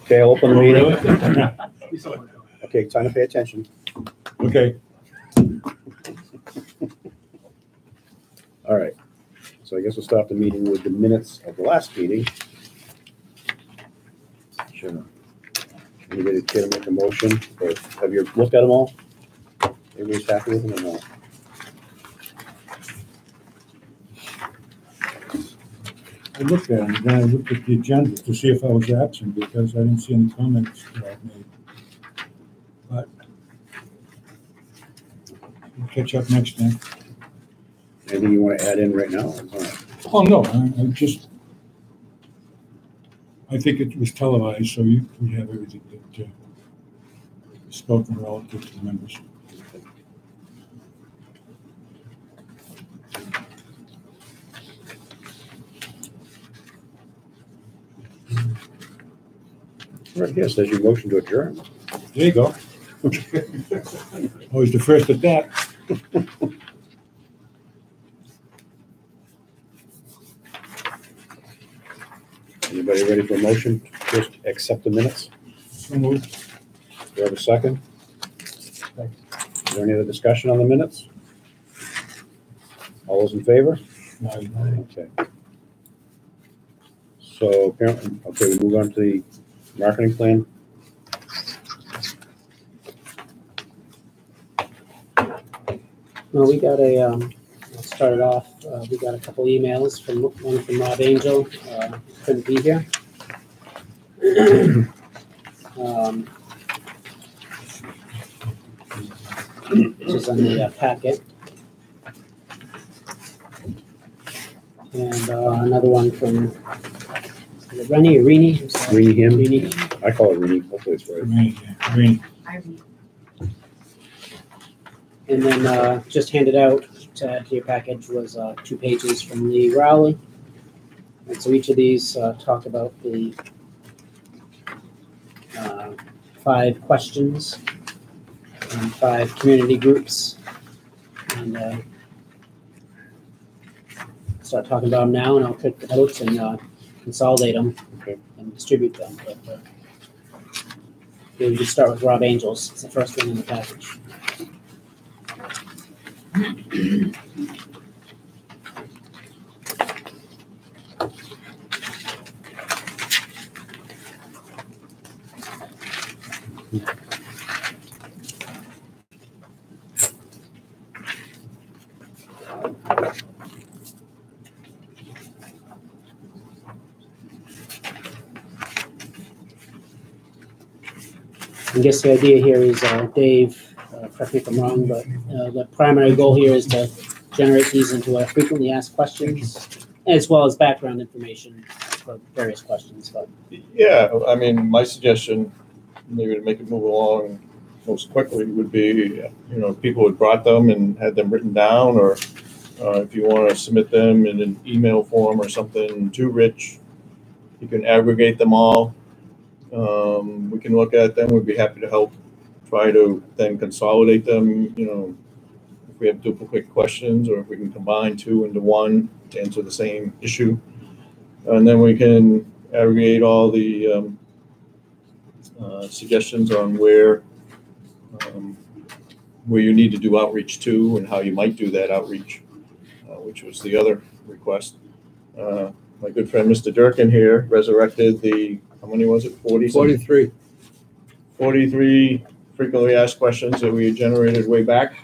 Okay, I'll open the meeting. Really? Okay, time to pay attention. Okay. All right. So I guess we'll start the meeting with the minutes of the last meeting. Sure. Anybody care to make a motion? Or have you looked at them all? Everybody's happy with them or no? I looked at it, and then I looked at the agenda to see if I was absent because I didn't see any comments that I made. But we'll catch up next time. Anything you want to add in right now? Or not? Oh, no, I think it was televised, so we have everything that is spoken relative to the members. Right here says your motion to adjourn. There you go. Always the first at that. Anybody ready for a motion? Just accept the minutes. So moved. Do you have a second? Is there any other discussion on the minutes? All those in favor? Aye. Okay. So apparently, okay, we move on to the marketing plan. Well, we got I'll start it off, we got a couple emails one from Rob Angel, couldn't be here. This is on the packet. And another one from, is it Rennie or Rini? I'm sorry. Rini, him? Rini. I call it Rini, hopefully it's right. Green. And then just handed out to add to your package was 2 pages from Lee Rowley. And so each of these talk about the 5 questions and 5 community groups. And start talking about them now, and I'll pick the notes and consolidate them and distribute them. But we just start with Rob Angels. It's the first one in the package. I guess the idea here is, Dave, correct me if I'm wrong, but the primary goal here is to generate these into frequently asked questions, as well as background information for various questions. But yeah, I mean, my suggestion, maybe to make it move along most quickly, would be, if people had brought them and had them written down, or if you want to submit them in an email form or something to Rich, you can aggregate them all. We can look at them. We'd be happy to help try to then consolidate them, if we have duplicate questions, or if we can combine 2 into 1 to answer the same issue. And then we can aggregate all the suggestions on where you need to do outreach to and how you might do that outreach, which was the other request. My good friend Mr. Durkin here resurrected the, how many was it? 43. 43 frequently asked questions that we had generated way back.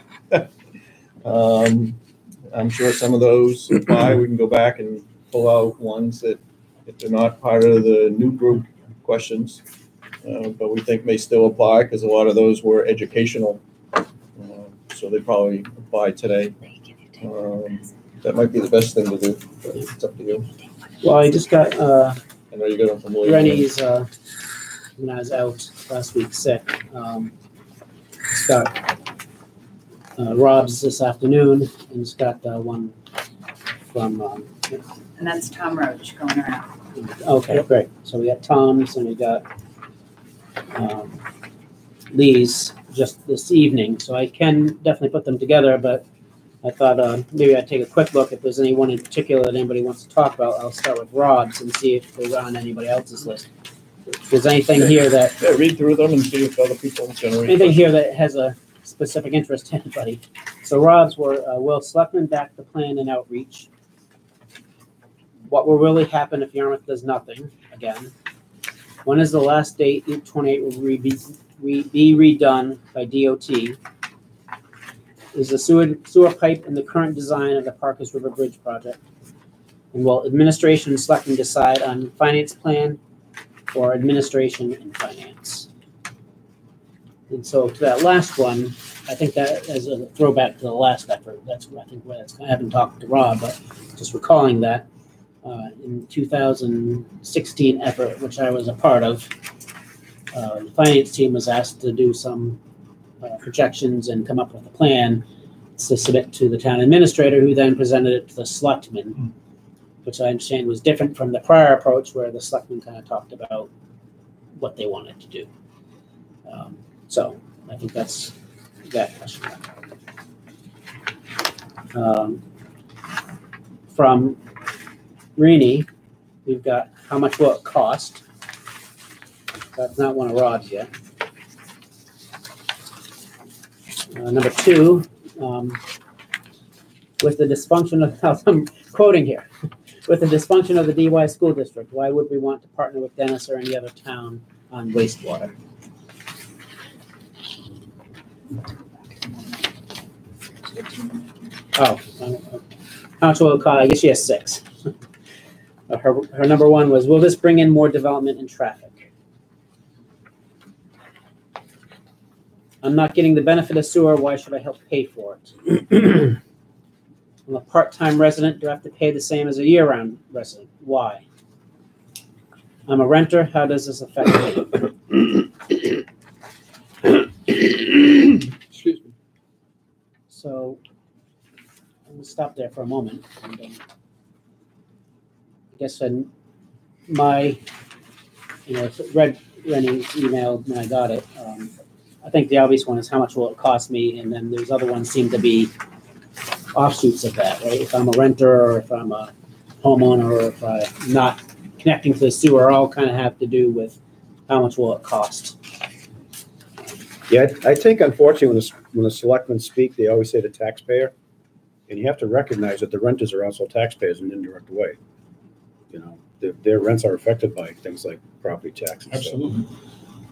I'm sure some of those apply. We can go back and pull out ones that, if they're not part of the new group questions, but we think may still apply because a lot of those were educational. So they probably apply today. That might be the best thing to do, but it's up to you. well, I just got I know you got them from William. Rennie's when I was out last week sick. Just got Rob's this afternoon, and just got one from. And that's Tom Roach going around. Okay, great. So we got Tom's and we got Lee's just this evening. So I can definitely put them together, but I thought maybe I'd take a quick look. If there's any one in particular that anybody wants to talk about, I'll start with Rob's and see if they're on anybody else's list. If there's anything here that, Yeah, read through them and see if other people generate. anything here that has a specific interest to anybody. So Rob's were, will Selectmen back the plan and outreach? What will really happen if Yarmouth does nothing, again? When is the last date Route 28 will be redone by DOT? Is the sewer pipe in the current design of the Parkers River Bridge project? And will administration and selectmen decide on finance plan or administration and finance? And so to that last one, I think that as a throwback to the last effort, that's what I think where that's, I haven't talked to Rob, but just recalling that in 2016 effort, which I was a part of, the finance team was asked to do some projections and come up with a plan to submit to the town administrator, who then presented it to the selectmen, which I understand was different from the prior approach where the selectmen kind of talked about what they wanted to do. So I think that's that question. From Rini, we've got how much will it cost? That's not one of Rob's yet. Number two, with the dysfunction of, I'm quoting here, with the dysfunction of the DY school district, why would we want to partner with Dennis or any other town on wastewater? Oh, how much will it cost? I guess she has 6. Her number one was, will this bring in more development and traffic? I'm not getting the benefit of sewer. Why should I help pay for it? I'm a part-time resident. Do I have to pay the same as a year-round resident? Why? I'm a renter. How does this affect me? Excuse me. So I'm going to stop there for a moment. And, I guess read Rennie's email when I got it. I think the obvious one is how much will it cost me, and then there's other ones seem to be offshoots of that, right? If I'm a renter or if I'm a homeowner or if I'm not connecting to the sewer, all kind of have to do with how much will it cost. Yeah, I think unfortunately when the selectmen speak, they always say the taxpayer. And you have to recognize that the renters are also taxpayers in an indirect way. You know, their rents are affected by things like property taxes. Absolutely.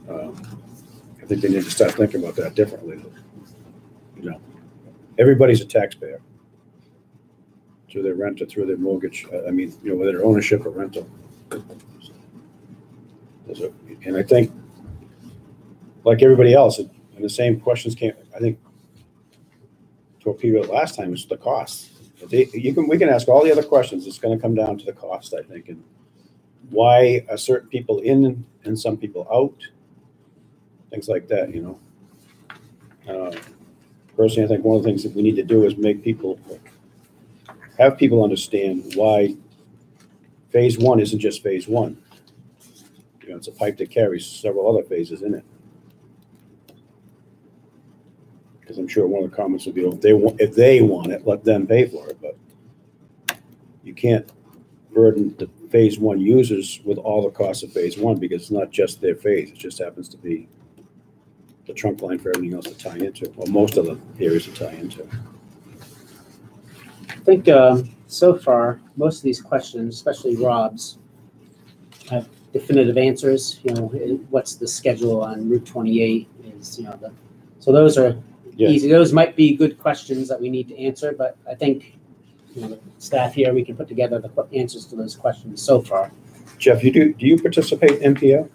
So, I think they need to start thinking about that differently. You know, everybody's a taxpayer through their rent or through their mortgage. I mean, you know, whether they're ownership or rental. And I think, like everybody else, and the same questions came, I think, torpedoed last time, is the cost. We can ask all the other questions. It's going to come down to the cost, I think, and why are certain people in and some people out. Things like that, you know. Personally, I think one of the things that we need to do is have people understand why phase 1 isn't just phase 1. You know, it's a pipe that carries several other phases in it. Because I'm sure one of the comments will be, if they want it, let them pay for it. But you can't burden the phase 1 users with all the costs of phase 1 because it's not just their phase. It just happens to be the trunk line for everything else to tie into, or most of the areas to tie into. I think so far, most of these questions, especially Rob's, have definitive answers. You know, what's the schedule on Route 28? Is, you know, so those are easy. Those might be good questions that we need to answer, but I think, you know, the staff here, we can put together the answers to those questions so far. Jeff, do you participate in MPO,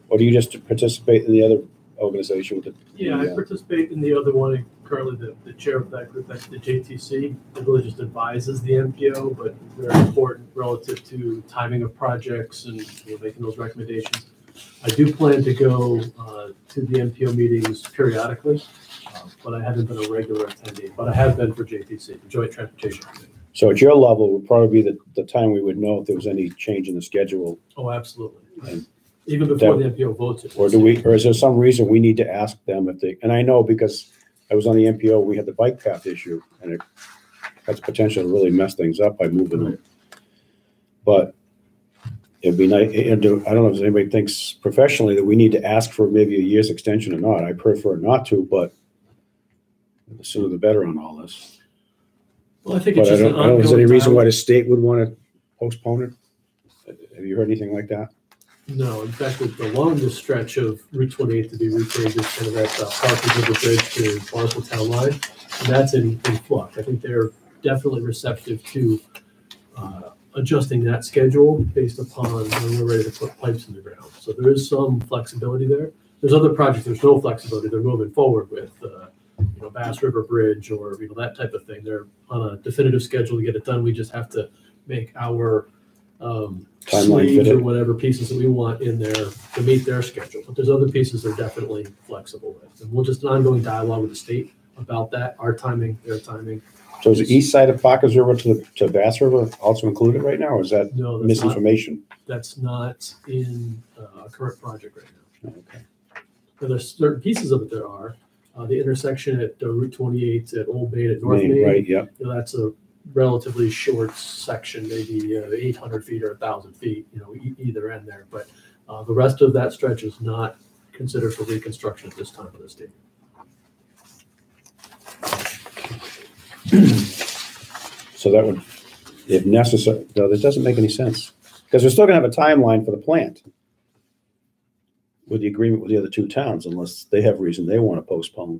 or do you just participate in the other organization with the? Yeah, I participate in the other one. I'm currently the chair of that group. That's the JTC. It really just advises the MPO, but very important relative to timing of projects and, you know, making those recommendations. I do plan to go to the MPO meetings periodically, but I haven't been a regular attendee. But I have been for JTC, the Joint Transportation Committee. So at your level would probably be the time we would know if there was any change in the schedule. Oh, absolutely. And even before the MPO votes it. Or is there some reason we need to ask them if they, and I know because I was on the MPO, we had the bike path issue, and it has potential to really mess things up by moving them. But it'd be nice, I don't know if anybody thinks professionally that we need to ask for maybe a year's extension or not. I prefer not to, but the sooner the better on all this. Well, I think But it's I just an don't know if there's ongoing any reason why dialogue. the state would want to postpone it. Have you heard anything like that? No, in fact, the longest stretch of Route 28 to be repaved is kind of at Parkers River Bridge to Barnstable Town Line. And that's in flux. I think they're definitely receptive to adjusting that schedule based upon when we're ready to put pipes in the ground. So there is some flexibility there. There's other projects, there's no flexibility. They're moving forward with, Bass River Bridge or, that type of thing. They're on a definitive schedule to get it done. We just have to make our Timeline sleeves fit or it. whatever pieces that we want in there to meet their schedule. But there's other pieces they're definitely flexible with. And we'll just an ongoing dialogue with the state about that, our timing, their timing. So is the east side of Parkers River to Bass River also included right now, or is that No, that's not, misinformation? that's not in a current project right now. Okay. But there's certain pieces of it there are. The intersection at Route 28 at Old Main at North Main, Main, right, yeah. That's a relatively short section, maybe 800 feet or 1,000 feet, either end there. But the rest of that stretch is not considered for reconstruction at this time of the state. So that would, if necessary, though, that doesn't make any sense. Because we're still gonna have a timeline for the plant with the agreement with the other two towns, unless they have reason they want to postpone.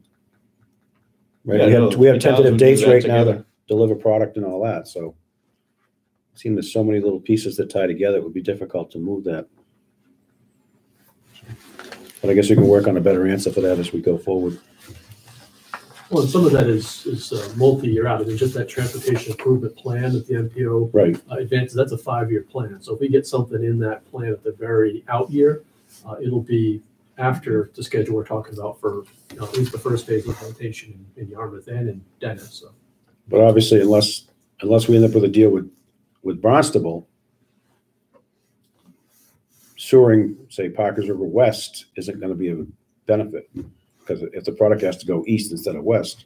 Right, Yeah, we have the towns tentative would do dates that right now to together. deliver product and all that, so. It seems there's so many little pieces that tie together, it would be difficult to move that. But I guess we can work on a better answer for that as we go forward. Well, and some of that is multi-year out. I mean, just that transportation improvement plan that the MPO Right, advances, that's a 5-year plan. So if we get something in that plan at the very out year, it'll be after the schedule we're talking about for at least the first phase of implementation in Yarmouth and in Dennis. So but obviously unless we end up with a deal with Barnstable, sewering, say, Parkers River West isn't gonna be a benefit. Because if the product has to go east instead of west,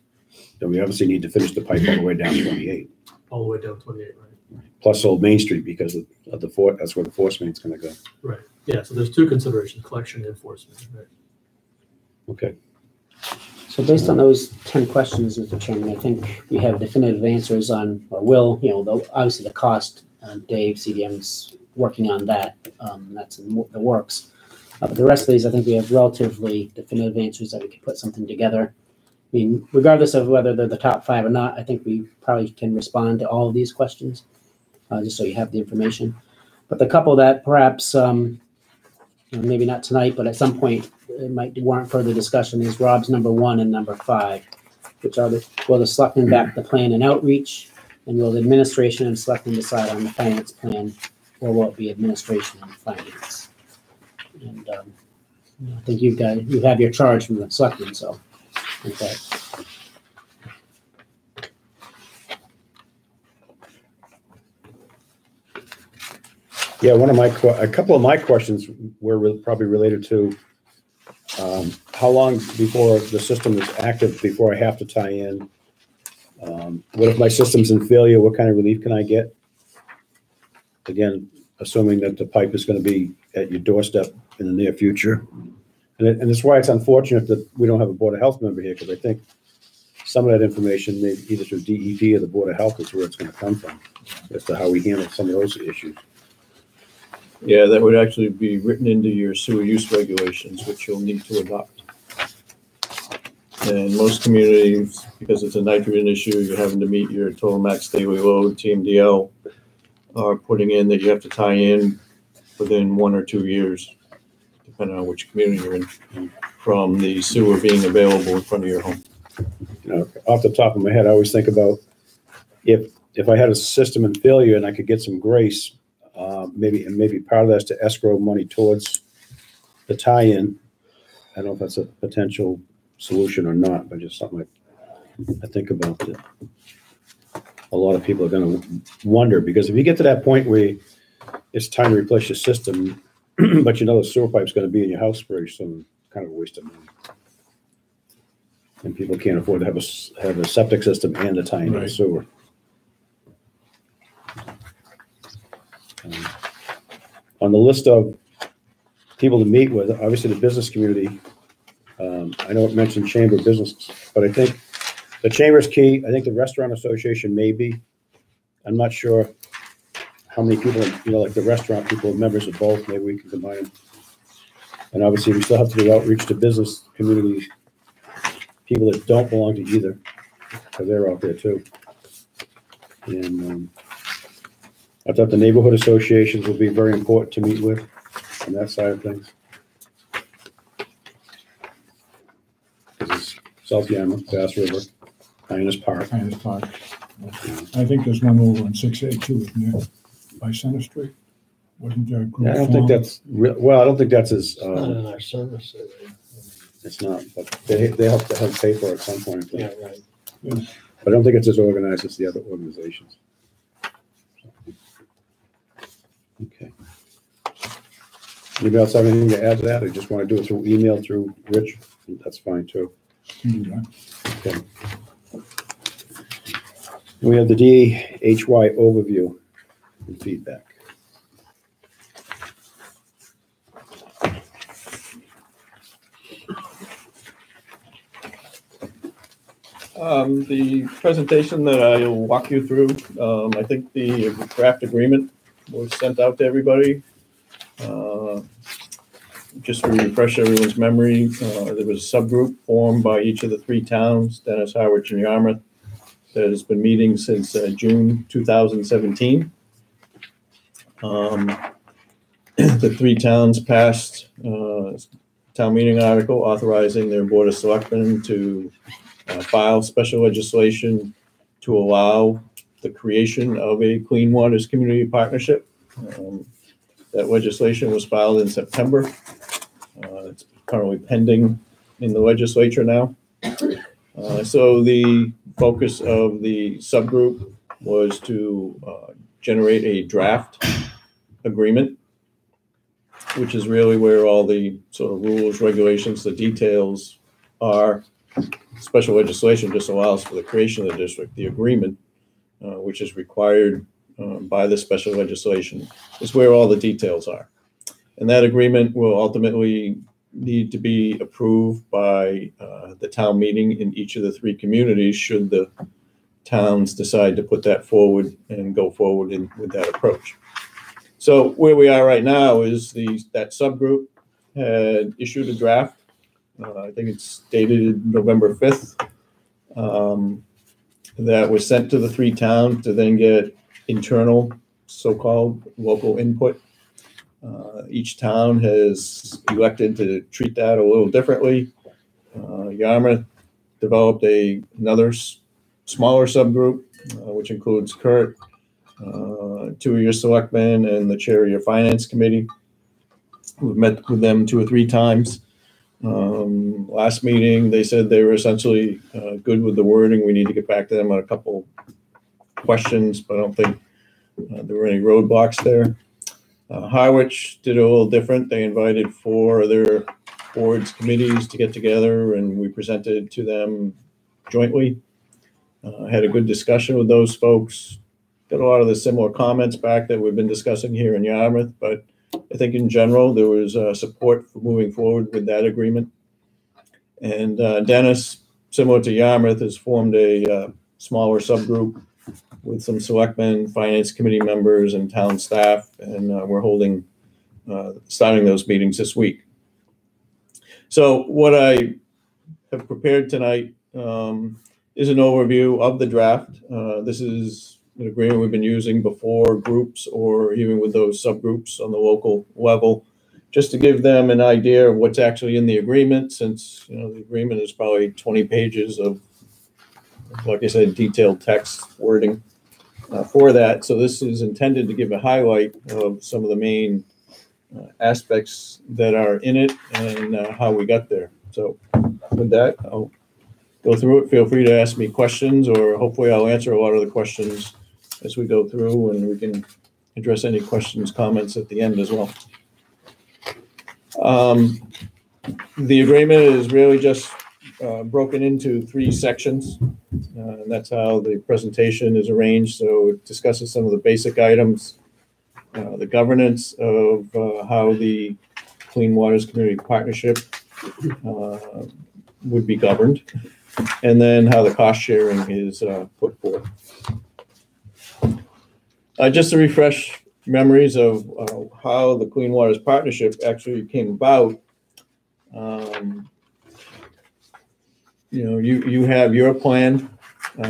then we obviously need to finish the pipe all the way down 28. all the way down 28, right? Plus Old Main Street because of the fort, that's where the force main's gonna go. Right. Yeah. So there's two considerations: collection and enforcement. Right. Okay. So based on those 10 questions, Mr. Chairman, I think we have definitive answers on, or will, obviously the cost, Dave, CDM's working on that. That's in the works. But the rest of these, I think we have relatively definitive answers that we can put something together. I mean, regardless of whether they're the top 5 or not, I think we probably can respond to all of these questions, just so you have the information. But the couple that perhaps, maybe not tonight, but at some point it might warrant further discussion is Rob's number 1 and number 5, which are will the selectmen back the plan and outreach, and will the administration and selectmen decide on the finance plan, or will it be administration and finance? And I think you have your charge from the selectmen, so. Okay. Yeah, a couple of my questions were probably related to how long before the system is active before I have to tie in? What if my system's in failure? What kind of relief can I get? Again, assuming that the pipe is going to be at your doorstep in the near future. And it's why it's unfortunate that we don't have a Board of Health member here, because I think some of that information, maybe either through DEP or the Board of Health, is where it's going to come from, as to how we handle some of those issues. Yeah, that would actually be written into your sewer use regulations, which you'll need to adopt. And most communities, because it's a nitrogen issue, you're having to meet your total max daily load, TMDL, are putting in that you have to tie in within 1 or 2 years, depending on which community you're in, from the sewer being available in front of your home. Off the top of my head, I always think about if I had a system in failure and I could get some grace, maybe part of that's to escrow money towards the tie-in. I don't know if that's a potential solution or not, but just something I think about that a lot of people are going to wonder, because if you get to that point where it's time to replace your system, but the sewer pipe's going to be in your house very soon, kind of a waste of money. And people can't afford to have a septic system and a tie-in to the sewer. on the list of people to meet with, obviously the business community. I know it mentioned chamber of business, but I think the chamber's key. I think the restaurant association may be. I'm not sure how many people, like the restaurant people, members of both. Maybe we can combine them. And obviously, we still have to do outreach to business communities, people that don't belong to either, because they're out there too. And I thought the neighborhood associations will be very important to meet with on that side of things. This is South Yarmouth, Bass River, Hyannis Park. Hyannis Park. I think there's one over on 682, isn't there? By Center Street. Wasn't there a group? Yeah, I don't think that's well. I don't think that's as. Not in our service area. It's not, but they have to pay for it at some point. I think. Yeah, right. Yeah. But I don't think it's as organized as the other organizations. Okay. Anybody else have anything to add to that? Or just want to do it through email through Rich? That's fine too. Can do that. Okay. We have the DHY overview and feedback. The presentation that I'll walk you through, I think the draft agreement was sent out to everybody. Just to refresh everyone's memory, there was a subgroup formed by each of the three towns, Dennis, Harwich, and Yarmouth, that has been meeting since June 2017. The three towns passed town meeting article authorizing their board of selectmen to file special legislation to allow the creation of a Clean Waters Community Partnership. That legislation was filed in September. It's currently pending in the legislature now. So the focus of the subgroup was to generate a draft agreement, which is really where all the sort of rules, regulations, the details are. Special legislation just allows for the creation of the district. The agreement, which is required by the special legislation, is where all the details are. And that agreement will ultimately need to be approved by the town meeting in each of the three communities should the towns decide to put that forward and go forward with that approach. So where we are right now is that subgroup had issued a draft. I think it's dated November 5th. That was sent to the three towns to then get internal, so-called local input. Each town has elected to treat that a little differently. Yarmouth developed another smaller subgroup, which includes Kurt, two of your selectmen, and the chair of your finance committee. We've met with them 2 or 3 times. Last meeting, they said they were essentially good with the wording. We need to get back to them on a couple questions, but I don't think there were any roadblocks there. Harwich did a little different. They invited 4 of their boards committees to get together, and we presented to them jointly. Had a good discussion with those folks. Got a lot of the similar comments back that we've been discussing here in Yarmouth, but I think in general there was support for moving forward with that agreement. And Dennis, similar to Yarmouth, has formed a smaller subgroup with some selectmen, finance committee members, and town staff, and we're starting those meetings this week. So what I have prepared tonight is an overview of the draft. This is an agreement we've been using before groups or even with those subgroups on the local level, just to give them an idea of what's actually in the agreement, since the agreement is probably 20 pages of, like I said, detailed text wording for that. So this is intended to give a highlight of some of the main aspects that are in it and how we got there. So with that, I'll go through it. Feel free to ask me questions, or hopefully I'll answer a lot of the questions as we go through, and we can address any questions, comments at the end as well. The agreement is really just broken into 3 sections, and that's how the presentation is arranged. So it discusses some of the basic items, the governance of how the Clean Waters Community Partnership would be governed, and then how the cost sharing is put forth. Just to refresh memories of how the Clean Waters Partnership actually came about. You have your plan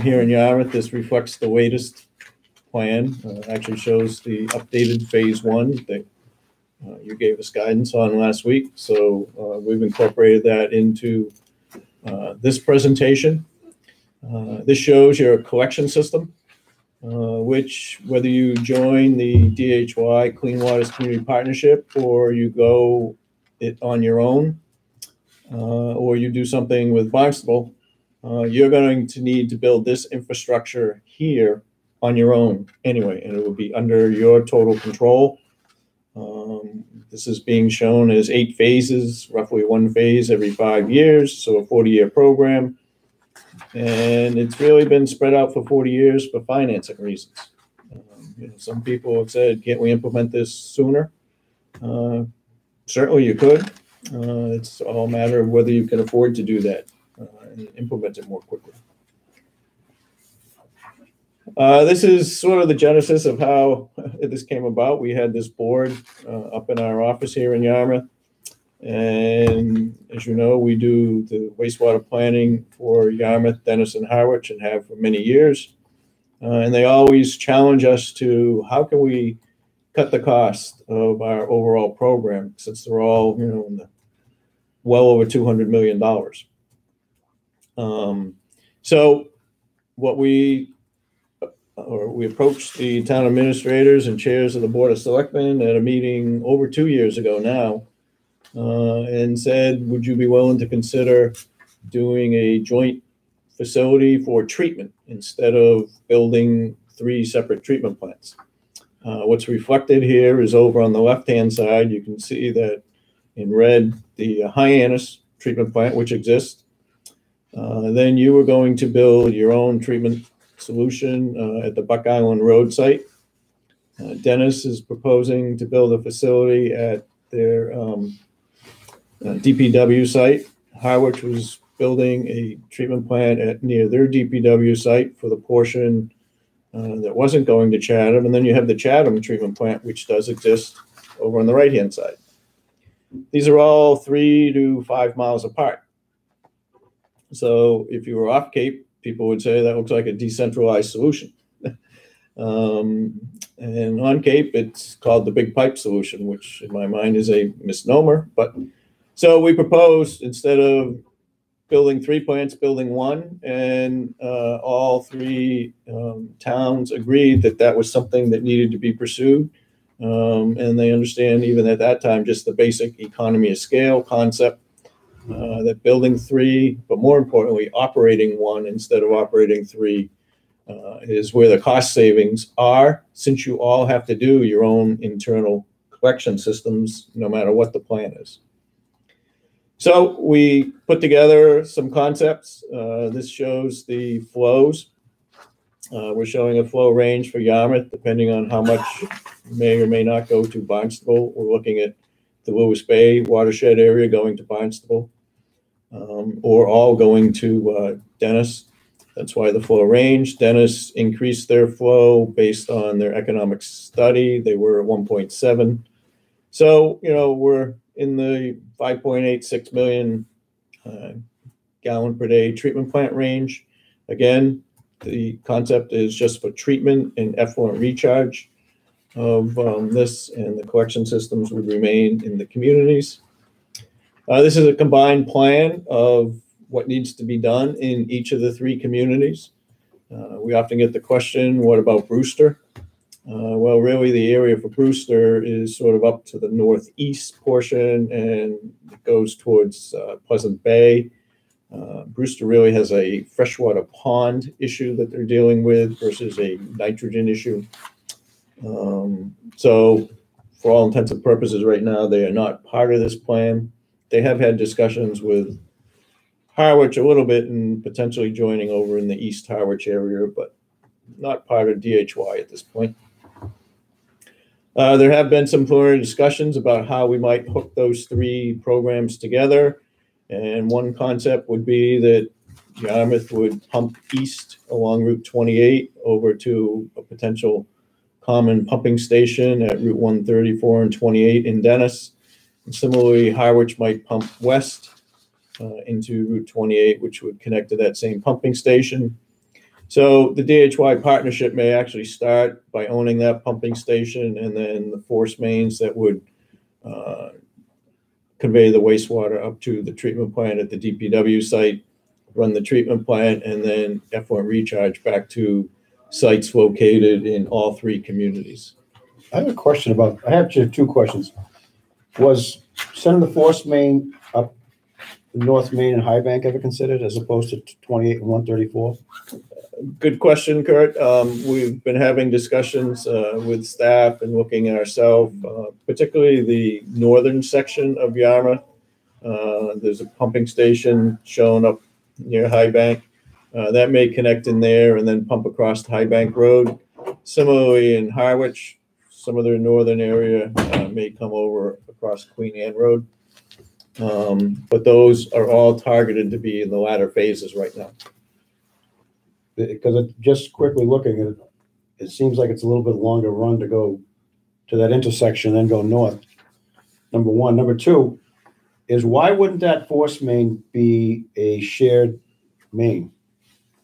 here in Yarmouth. This reflects the latest plan. Actually shows the updated phase 1 that you gave us guidance on last week. So we've incorporated that into this presentation. This shows your collection system, which whether you join the DHY Clean Waters Community Partnership or you go it on your own, or you do something with Barnstable, you're going to need to build this infrastructure here on your own anyway, and it will be under your total control. This is being shown as 8 phases, roughly 1 phase every 5 years, so a 40-year program. And it's really been spread out for 40 years for financing reasons. Some people have said, can't we implement this sooner? Certainly you could. It's all a matter of whether you can afford to do that and implement it more quickly. This is sort of the genesis of how this came about. We had this board up in our office here in Yarmouth. And as you know, we do the wastewater planning for Yarmouth, Dennis, and Harwich, and have for many years. And they always challenge us to how can we cut the cost of our overall program, since they're all, in the well over $200 million. So what we approached the town administrators and chairs of the Board of Selectmen at a meeting over 2 years ago now, and said, would you be willing to consider doing a joint facility for treatment instead of building 3 separate treatment plants? What's reflected here is over on the left-hand side, you can see that in red, the Hyannis treatment plant, which exists. Then you were going to build your own treatment solution at the Buck Island Road site. Dennis is proposing to build a facility at their DPW site. Harwich was building a treatment plant near their DPW site for the portion that wasn't going to Chatham. And then you have the Chatham treatment plant, which does exist over on the right-hand side. These are all 3 to 5 miles apart. So if you were off Cape, people would say that looks like a decentralized solution. And on Cape, it's called the Big Pipe solution, which in my mind is a misnomer. But so we proposed, instead of building 3 plants, building 1, and all 3 towns agreed that that was something that needed to be pursued. And they understand even at that time just the basic economy of scale concept, that building 3, but more importantly, operating 1 instead of operating 3 is where the cost savings are, since you all have to do your own internal collection systems, no matter what the plan is. So we put together some concepts. This shows the flows. We're showing a flow range for Yarmouth, depending on how much may or may not go to Barnstable. We're looking at the Lewis Bay watershed area going to Barnstable, or all going to Dennis. That's why the flow range. Dennis increased their flow based on their economic study. They were at 1.7. So, we're in the 5.86 million gallon per day treatment plant range. Again, the concept is just for treatment and effluent recharge of this, and the collection systems would remain in the communities. This is a combined plan of what needs to be done in each of the 3 communities. We often get the question, what about Brewster? Well, really the area for Brewster is sort of up to the northeast portion, and it goes towards Pleasant Bay. Brewster really has a freshwater pond issue that they're dealing with versus a nitrogen issue. So for all intents and purposes right now, they are not part of this plan. They have had discussions with Harwich a little bit and potentially joining over in the East Harwich area, but not part of DHY at this point. There have been some preliminary discussions about how we might hook those three programs together. And one concept would be that Yarmouth would pump east along Route 28 over to a potential common pumping station at Route 134 and 28 in Dennis. And similarly, Harwich might pump west into Route 28, which would connect to that same pumping station. So the DHY partnership may actually start by owning that pumping station, and then the force mains that would convey the wastewater up to the treatment plant at the DPW site, run the treatment plant, and then effluent recharge back to sites located in all three communities. I have a question about, I have just two questions. Was sending the force main up North Main and High Bank ever considered as opposed to 28 and 134? Good question, Kurt. We've been having discussions with staff and looking at ourselves, particularly the northern section of Yarmouth. There's a pumping station shown up near High Bank. That may connect in there and then pump across High Bank Road. Similarly, in Harwich, some of their northern area may come over across Queen Anne Road. But those are all targeted to be in the latter phases right now. Because just quickly looking at it, it seems like it's a little bit longer run to go to that intersection and then go north. Number one. Number two is, why wouldn't that force main be a shared main?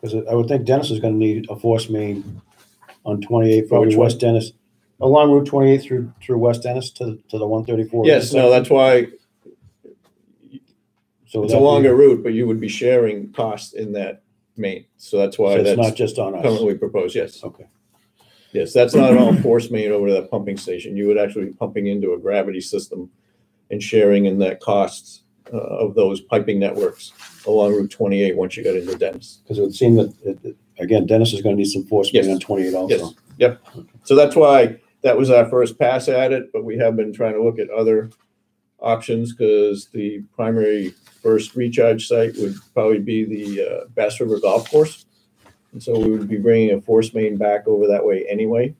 Because I would think Dennis is going to need a force main on 28 from Which one? West Dennis, along Route 28 through West Dennis to the 134. Yes, no, that's why So it's a longer route, but you would be sharing costs in that main. So that's why So it's not that's just on us. currently proposed, yes. Okay. Yes, that's not all force main over to that pumping station. You would actually be pumping into a gravity system and sharing in that costs of those piping networks along Route 28 once you got into Dennis. Because it would seem that, again, Dennis is going to need some force main Yes. on 28 also. Yes, yep. So that's why that was our first pass at it, but we have been trying to look at other options because the primary first recharge site would probably be the Bass River Golf Course. And so we would be bringing a force main back over that way anyway.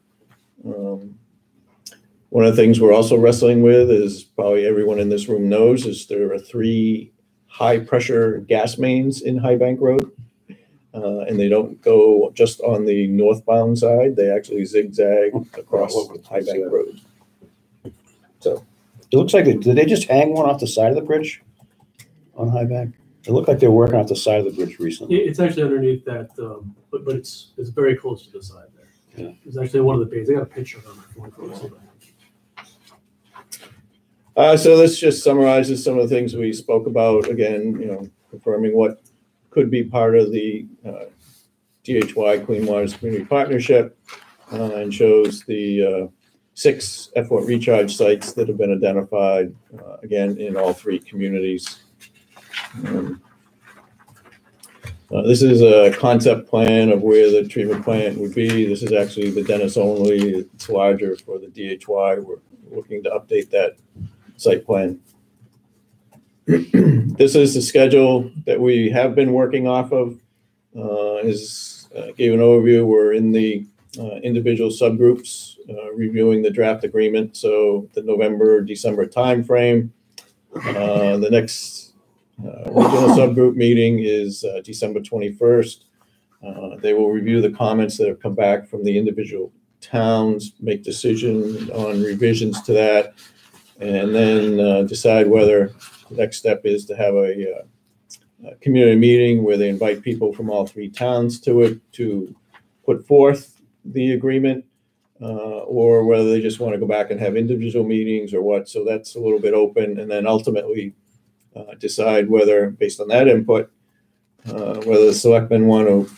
One of the things we're also wrestling with is, probably everyone in this room knows, is there are 3 high pressure gas mains in High Bank Road. And they don't go just on the northbound side. They actually zigzag across High Bank Road. So It looks like, did they just hang one off the side of the bridge on High Bank? It looked like they were working off the side of the bridge recently. It's actually underneath that, but it's very close to the side there. Yeah. It's actually one of the bays. I got a picture of it on my phone. So this just summarizes some of the things we spoke about. Again, confirming what could be part of the DHY Clean Waters Community Partnership, and shows the 6 effluent recharge sites that have been identified, again, in all 3 communities. This is a concept plan of where the treatment plant would be. This is actually the Dennis only. It's larger for the DHY. We're looking to update that site plan. This is the schedule that we have been working off of. As gave an overview, we're in the individual subgroups reviewing the draft agreement. So the November, December timeframe. The next regional subgroup meeting is December 21st. They will review the comments that have come back from the individual towns, make decisions on revisions to that, and then decide whether the next step is to have a community meeting where they invite people from all 3 towns to it to put forth the agreement, or whether they just want to go back and have individual meetings or what. So that's a little bit open, and then ultimately decide whether, based on that input, whether the selectmen want to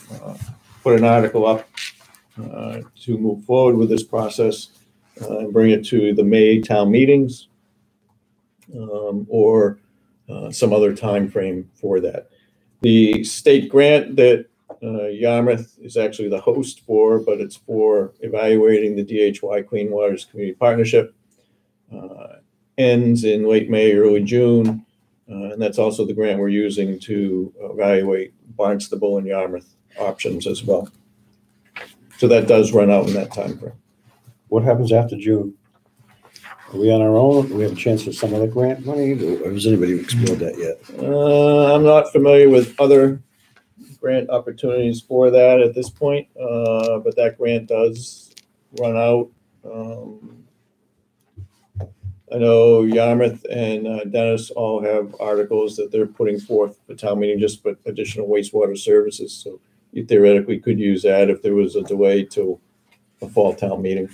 put an article up to move forward with this process and bring it to the May town meetings, or some other time frame for that. The state grant that Yarmouth is actually the host for, but it's for evaluating the DHY Clean Waters Community Partnership, ends in late May, early June. And that's also the grant we're using to evaluate Barnstable and Yarmouth options as well. So that does run out in that time frame. What happens after June? Are we on our own? Do we have a chance for some other grant money? Or has anybody explored that yet? I'm not familiar with other grant opportunities for that at this point, but that grant does run out. I know Yarmouth and Dennis all have articles that they're putting forth for town meeting just for additional wastewater services. So you theoretically could use that if there was a delay to a fall town meeting.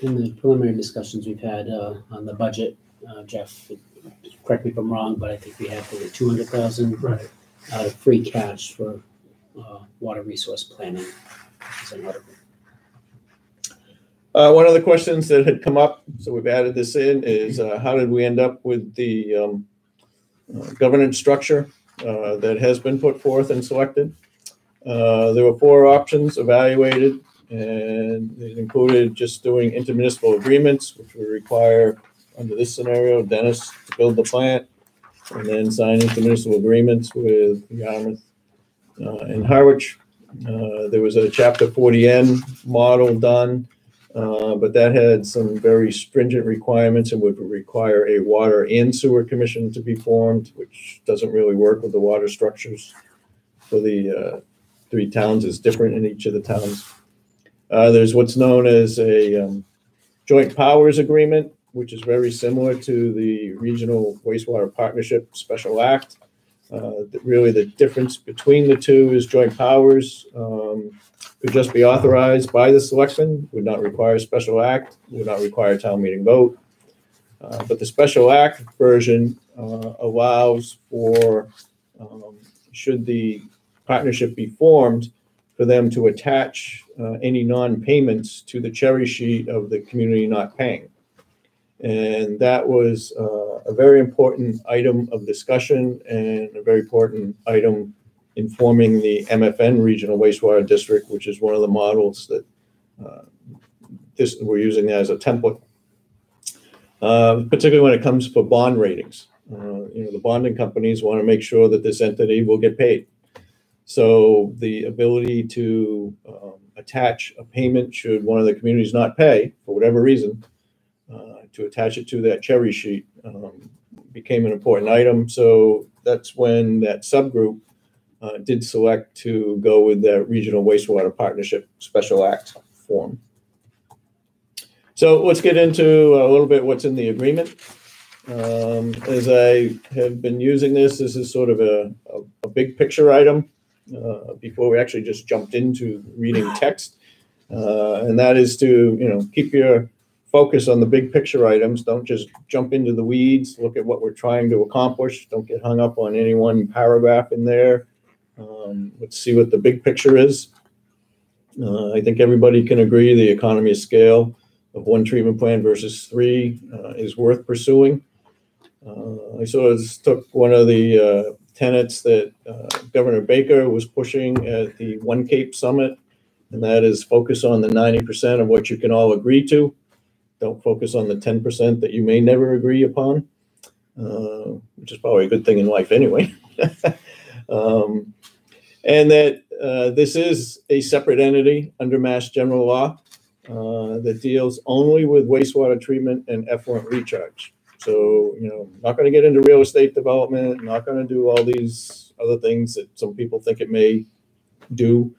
In the preliminary discussions we've had on the budget, Jeff, correct me if I'm wrong, but I think we have over 200,000 Right. out of free cash for water resource planning. As an article. One of the questions that had come up, so we've added this in, is how did we end up with the governance structure that has been put forth and selected? There were 4 options evaluated, and it included just doing intermunicipal agreements, which would require, under this scenario, Dennis to build the plant, and then sign intermunicipal agreements with Yarmouth and Harwich. There was a Chapter 40N model done, but that had some very stringent requirements and would require a water and sewer commission to be formed, which doesn't really work with the water structures for the 3 towns. Is different in each of the towns. There's what's known as a joint powers agreement, which is very similar to the Regional Wastewater Partnership Special Act. Really the difference between the two is joint powers could just be authorized by the selectmen, would not require a special act, would not require a town meeting vote. But the special act version allows for, should the partnership be formed, for them to attach any non-payments to the cherry sheet of the community not paying. And that was a very important item of discussion and a very important item informing the MFN Regional Wastewater District, which is one of the models that we're using as a template, particularly when it comes for bond ratings. The bonding companies want to make sure that this entity will get paid. So the ability to attach a payment should one of the communities not pay for whatever reason, to attach it to that cherry sheet became an important item. So that's when that subgroup did select to go with that Regional Wastewater Partnership Special Act form. So let's get into a little bit what's in the agreement. As I have been using this is sort of a big picture item before we actually just jumped into reading text. And that is to, keep your focus on the big picture items. Don't just jump into the weeds. Look at what we're trying to accomplish. Don't get hung up on any one paragraph in there. Let's see what the big picture is. I think everybody can agree the economy of scale of 1 treatment plant versus 3 is worth pursuing. I sort of took one of the tenets that Governor Baker was pushing at the One Cape Summit, and that is focus on the 90% of what you can all agree to. Don't focus on the 10% that you may never agree upon, which is probably a good thing in life anyway. And that this is a separate entity under Mass General Law that deals only with wastewater treatment and effluent recharge. So, not going to get into real estate development, not going to do all these other things that some people think it may do.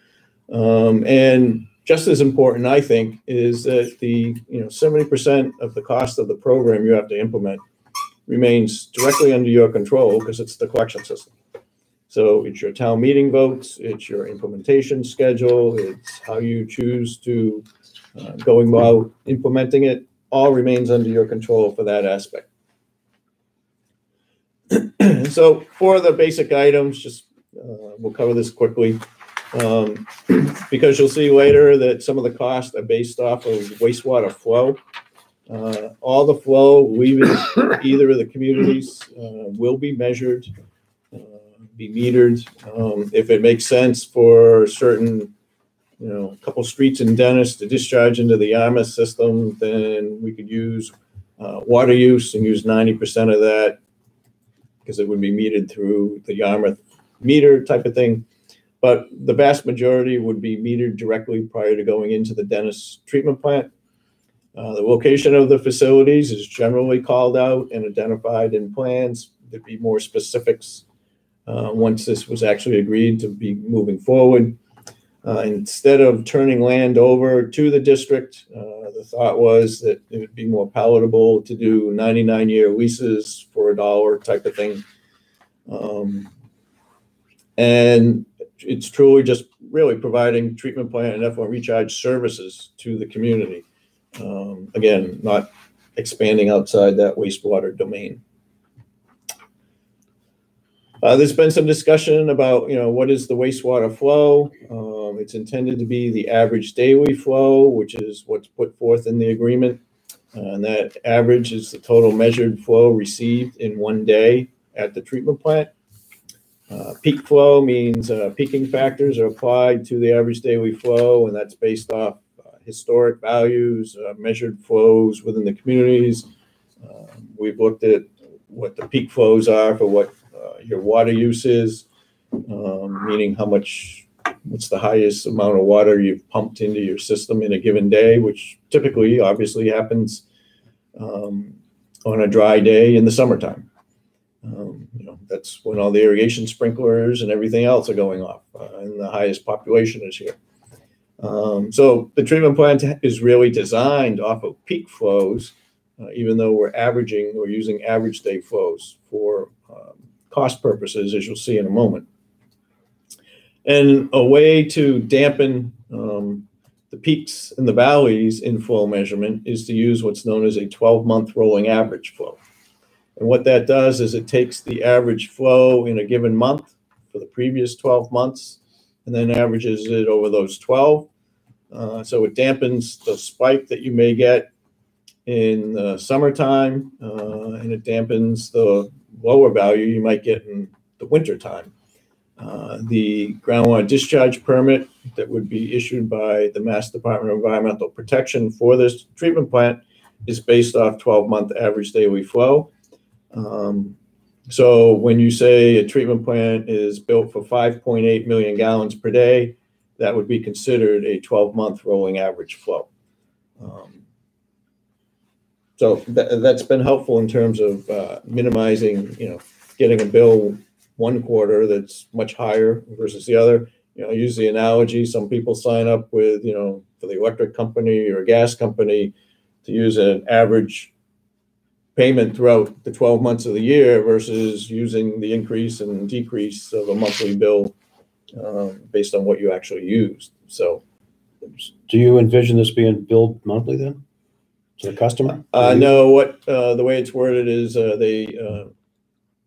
And just as important, I think, is that the 70% of the cost of the program you have to implement remains directly under your control because it's the collection system. So it's your town meeting votes, it's your implementation schedule, it's how you choose to going about implementing it, all remains under your control for that aspect. So for the basic items, just we'll cover this quickly. Because you'll see later that some of the costs are based off of wastewater flow. All the flow leaving either of the communities will be measured, be metered. If it makes sense for certain, a couple streets in Dennis to discharge into the Yarmouth system, then we could use water use and use 90% of that because it would be metered through the Yarmouth meter type of thing. But the vast majority would be metered directly prior to going into the Dennis treatment plant. The location of the facilities is generally called out and identified in plans. There'd be more specifics once this was actually agreed to be moving forward. Instead of turning land over to the district, the thought was that it would be more palatable to do 99-year leases for $1 type of thing. And it's truly just really providing treatment plant and effluent recharge services to the community. Again, not expanding outside that wastewater domain. There's been some discussion about, what is the wastewater flow? It's intended to be the average daily flow, which is what's put forth in the agreement. And that average is the total measured flow received in one day at the treatment plant. Peak flow means peaking factors are applied to the average daily flow, and that's based off historic values, measured flows within the communities. We've looked at what the peak flows are for what your water use is, meaning what's the highest amount of water you've pumped into your system in a given day, which typically obviously happens on a dry day in the summertime. That's when all the irrigation sprinklers and everything else are going off, and the highest population is here. So the treatment plant is really designed off of peak flows, even though we're using average day flows for cost purposes, as you'll see in a moment. And a way to dampen the peaks and the valleys in flow measurement is to use what's known as a 12-month rolling average flow. And what that does is it takes the average flow in a given month for the previous 12 months and then averages it over those 12. So it dampens the spike that you may get in the summertime, and it dampens the lower value you might get in the wintertime. The groundwater discharge permit that would be issued by the Mass Department of Environmental Protection for this treatment plant is based off 12-month average daily flow. So when you say a treatment plant is built for 5.8 million gallons per day, that would be considered a 12-month rolling average flow. So that's been helpful in terms of minimizing, getting a bill one quarter that's much higher versus the other. I use the analogy, some people sign up with, for the electric company or gas company to use an average payment throughout the 12 months of the year versus using the increase and decrease of a monthly bill based on what you actually used. So, do you envision this being billed monthly then to the customer? No, the way it's worded is they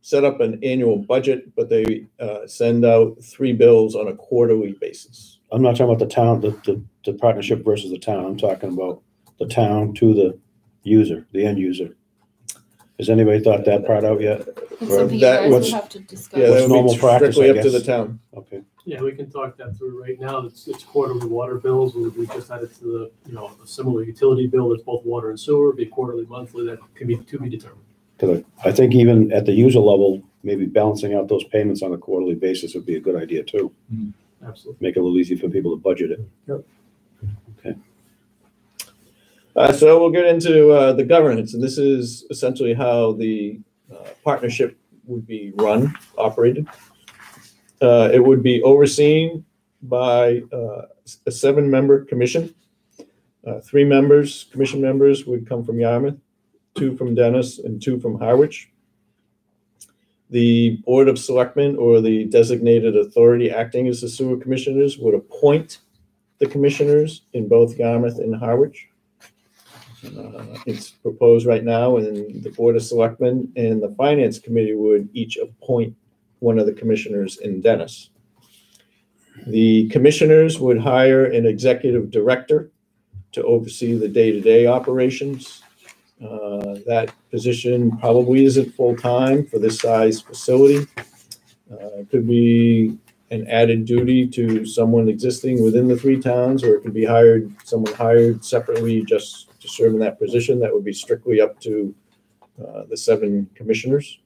set up an annual budget, but they send out 3 bills on a quarterly basis. I'm not talking about the town, the partnership versus the town. I'm talking about the town to the user, the end user. Has anybody thought that part out yet? That's something you that guys was- will have to discuss. Yeah, that would normal be practice, strictly I up to the guess. town. Okay. Yeah, we can talk that through right now. It's quarterly water bills. We just added to the, a similar utility bill that's both water and sewer, be quarterly, monthly, that can be to be determined. Because I think even at the user level, maybe balancing out those payments on a quarterly basis would be a good idea too. Absolutely. Make it a little easy for people to budget it. Yep. Okay. So we'll get into the governance, and this is essentially how the partnership would be run, operated. It would be overseen by a 7-member commission. 3 commission members would come from Yarmouth, 2 from Dennis, and 2 from Harwich. The Board of Selectmen or the designated authority acting as the sewer commissioners would appoint the commissioners in both Yarmouth and Harwich. It's proposed right now, and the Board of Selectmen and the Finance Committee would each appoint one of the commissioners in Dennis. The commissioners would hire an executive director to oversee the day-to-day operations. That position probably isn't full-time for this size facility. It could be an added duty to someone existing within the 3 towns, or it could be someone hired separately just to serve in that position. That would be strictly up to the 7 commissioners.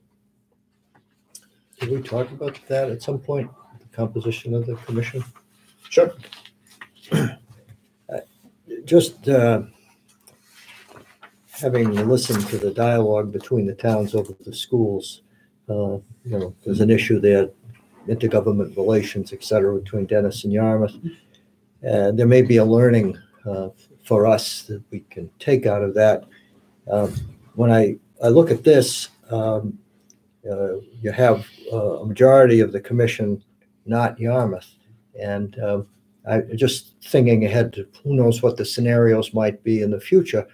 Did we talk about that at some point, the composition of the commission? Sure. Just having listened to the dialogue between the towns over the schools, there's an issue there, intergovernment relations, et cetera, between Dennis and Yarmouth. And there may be a learning for us that we can take out of that. When I look at this, you have a majority of the commission, not Yarmouth. And I just thinking ahead to who knows what the scenarios might be in the future.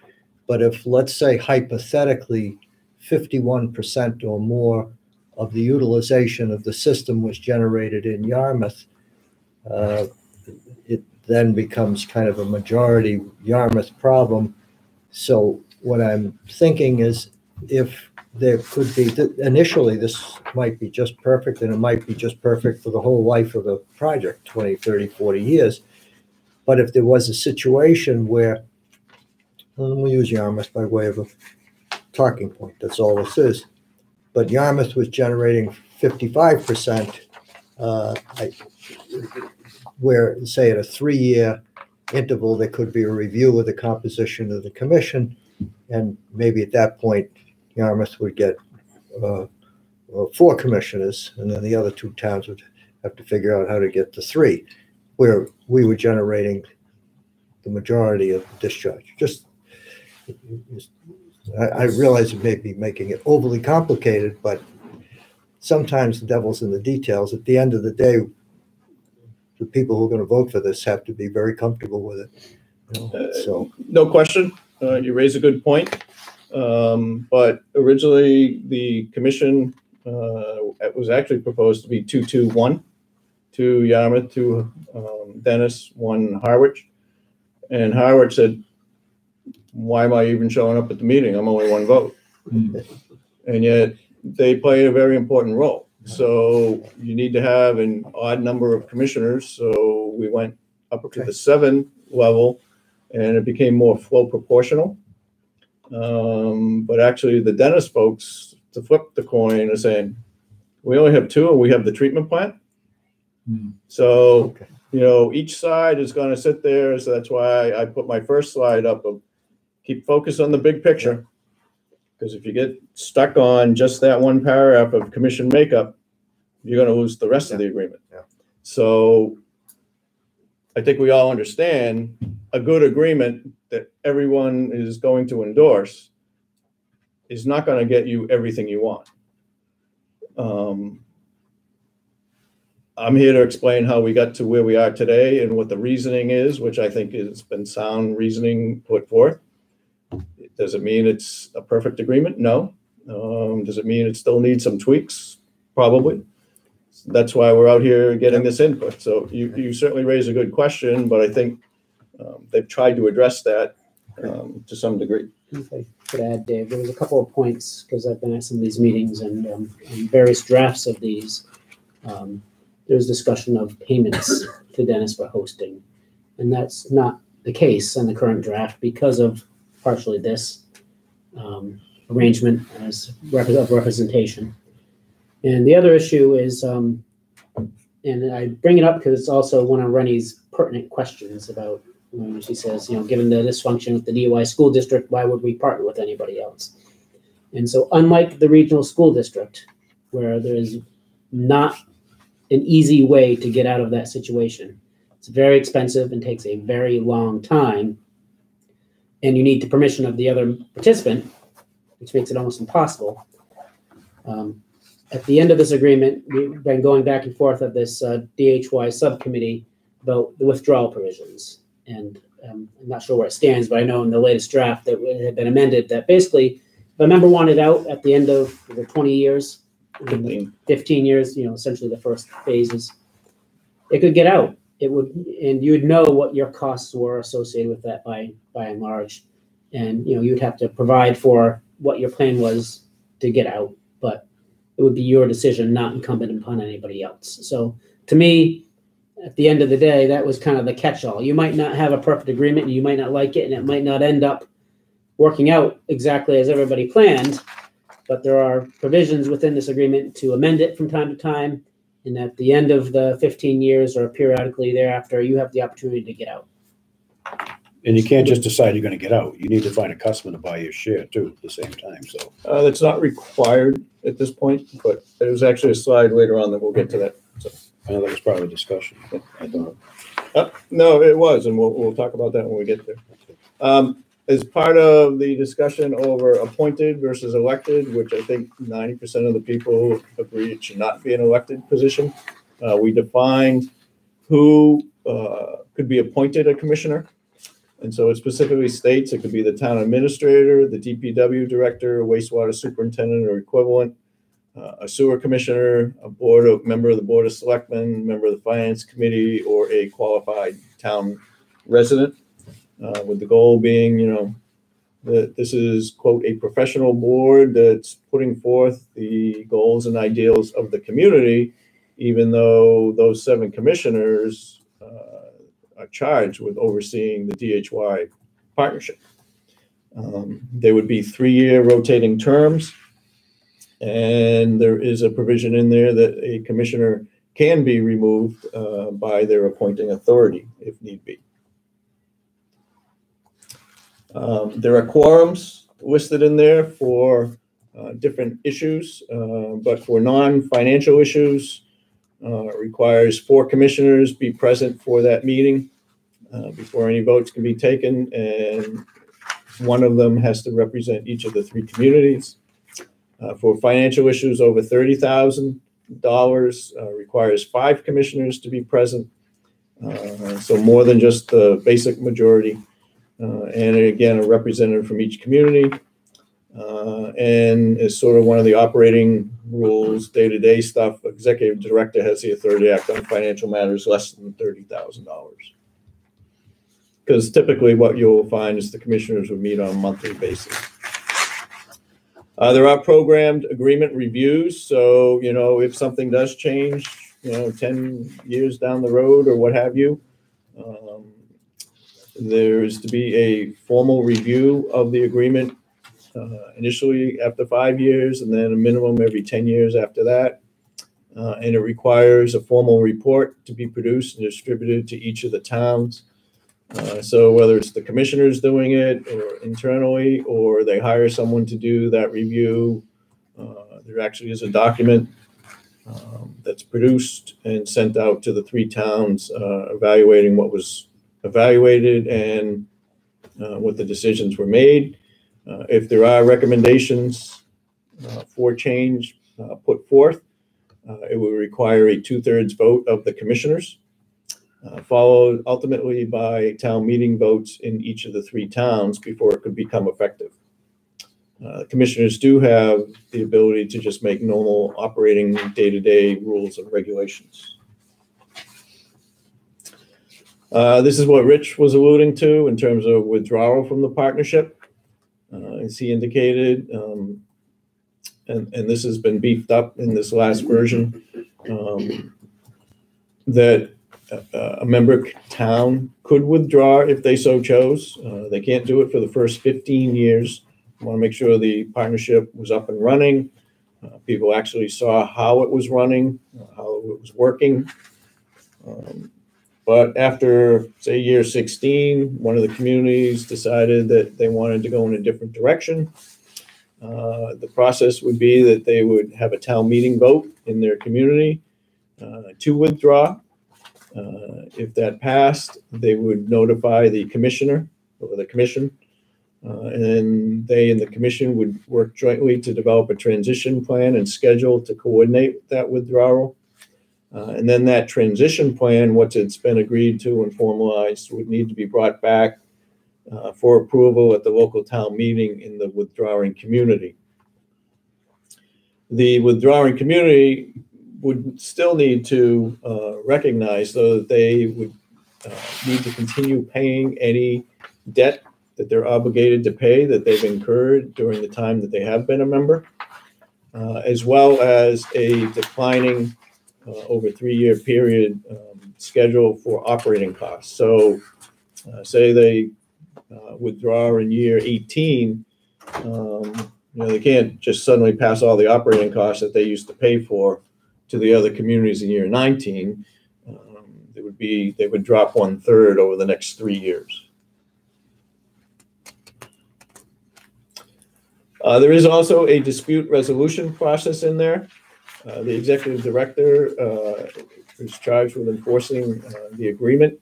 But if, let's say, hypothetically, 51% or more of the utilization of the system was generated in Yarmouth, it then becomes kind of a majority Yarmouth problem. So what I'm thinking is, if there could be, initially this might be just perfect, and it might be just perfect for the whole life of the project, 20, 30, 40 years. But if there was a situation where, we'll use Yarmouth by way of a talking point, that's all this is. But Yarmouth was generating 55%, where, say, at a 3-year interval, there could be a review of the composition of the commission, and maybe at that point, Yarmouth would get 4 commissioners, and then the other 2 towns would have to figure out how to get to 3, where we were generating the majority of the discharge. I realize it may be making it overly complicated, but sometimes the devil's in the details. At the end of the day, the people who are going to vote for this have to be very comfortable with it. So, no question. You raise a good point. But originally, the commission was actually proposed to be 2-2-1, 2 Yarmouth, 2 Dennis, 1 Harwich. And Harwich said, why am I even showing up at the meeting? I'm only 1 vote. And yet they play a very important role. So you need to have an odd number of commissioners. So we went up to the 7 level, and it became more flow proportional. But actually the Dennis folks, to flip the coin, are saying, we only have 2 and we have the treatment plant. So, each side is going to sit there. So that's why I put my first slide up of keep focused on the big picture. Because if you get stuck on just that one paragraph of commission makeup, you're going to lose the rest of the agreement. So I think we all understand a good agreement that everyone is going to endorse is not going to get you everything you want. I'm here to explain how we got to where we are today and what the reasoning is, which I think has been sound reasoning put forth. Does it mean it's a perfect agreement? No. Does it mean it still needs some tweaks? Probably. That's why we're out here getting this input. So you certainly raise a good question, but I think they've tried to address that to some degree. If I could add, Dave, there was a couple of points, because I've been at some of these meetings and in various drafts of these, there's discussion of payments to Dennis for hosting. And that's not the case in the current draft because of partially this arrangement as representation. And the other issue is, and I bring it up because it's also one of Rennie's pertinent questions about, when she says, given the dysfunction with the DUI school district, why would we partner with anybody else? And so unlike the regional school district, where there is not an easy way to get out of that situation, it's very expensive and takes a very long time, and you need the permission of the other participant, which makes it almost impossible. At the end of this agreement, we've been going back and forth of this DHY subcommittee about the withdrawal provisions. And I'm not sure where it stands, but I know in the latest draft that it had been amended that basically, if a member wanted out at the end of the 20 years, 15 years, essentially the first phases, it could get out. It would, and you would know what your costs were associated with that by and large. And, you'd have to provide for what your plan was to get out, but it would be your decision, not incumbent upon anybody else. So to me, at the end of the day, that was kind of the catch-all. You might not have a perfect agreement, and you might not like it, and it might not end up working out exactly as everybody planned, but there are provisions within this agreement to amend it from time to time, and at the end of the 15 years or periodically thereafter, you have the opportunity to get out. And you can't just decide you're gonna get out. You need to find a customer to buy your share too at the same time, so. That's not required at this point, but there's actually a slide later on that we'll get to that. So, I know that was part of the discussion, I thought. no, it was, and we'll talk about that when we get there. As part of the discussion over appointed versus elected, which I think 90% of the people agree it should not be an elected position, we defined who could be appointed a commissioner. And so it specifically states it could be the town administrator, the DPW director, wastewater superintendent or equivalent, a sewer commissioner, member of the board of selectmen, member of the finance committee, or a qualified town resident. With the goal being, that this is, quote, a professional board that's putting forth the goals and ideals of the community, even though those 7 commissioners are charged with overseeing the DHY partnership. They would be 3-year rotating terms, and there is a provision in there that a commissioner can be removed by their appointing authority if need be. There are quorums listed in there for different issues, but for non-financial issues, it requires 4 commissioners be present for that meeting before any votes can be taken, and one of them has to represent each of the 3 communities. For financial issues over $30,000, requires 5 commissioners to be present, so more than just the basic majority. And again, a representative from each community, and is sort of one of the operating rules, day-to-day stuff. Executive director has the authority to act on financial matters less than $30,000. Because typically what you'll find is the commissioners will meet on a monthly basis. There are programmed agreement reviews. So, if something does change, 10 years down the road or what have you, there is to be a formal review of the agreement initially after 5 years, and then a minimum every 10 years after that. And it requires a formal report to be produced and distributed to each of the towns. So whether it's the commissioners doing it or internally, or they hire someone to do that review, there actually is a document that's produced and sent out to the 3 towns evaluating what was evaluated and what the decisions were made. If there are recommendations for change put forth, it will require a 2/3 vote of the commissioners, followed ultimately by town meeting votes in each of the 3 towns before it could become effective. Commissioners do have the ability to just make normal operating day-to-day rules and regulations. This is what Rich was alluding to in terms of withdrawal from the partnership. As he indicated, and this has been beefed up in this last version, that a member town could withdraw if they so chose. They can't do it for the first 15 years. I want to make sure the partnership was up and running. People actually saw how it was running, how it was working. But after, say, year 16, one of the communities decided that they wanted to go in a different direction. The process would be that they would have a town meeting vote in their community to withdraw. If that passed, they would notify the commissioner or the commission, and then they and the commission would work jointly to develop a transition plan and schedule to coordinate that withdrawal. And then that transition plan, once it's been agreed to and formalized, would need to be brought back for approval at the local town meeting in the withdrawing community. The withdrawing community would still need to recognize, though, that they would need to continue paying any debt that they're obligated to pay that they've incurred during the time that they have been a member, as well as a declining over 3-year period schedule for operating costs. So say they withdraw in year 18, they can't just suddenly pass all the operating costs that they used to pay for to the other communities in year 19. They would drop 1/3 over the next 3 years. There is also a dispute resolution process in there. The executive director is charged with enforcing the agreement.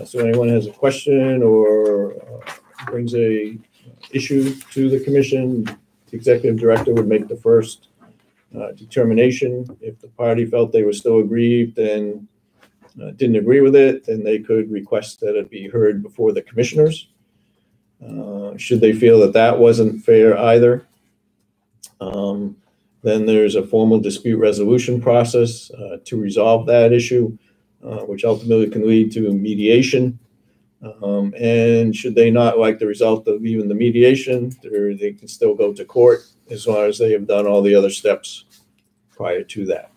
So anyone has a question or brings a issue to the commission, the executive director would make the first determination. If the party felt they were still aggrieved and didn't agree with it, then they could request that it be heard before the commissioners. Should they feel that that wasn't fair either, then there's a formal dispute resolution process to resolve that issue, which ultimately can lead to mediation. And should they not like the result of even the mediation, they can still go to court as long as they have done all the other steps prior to that.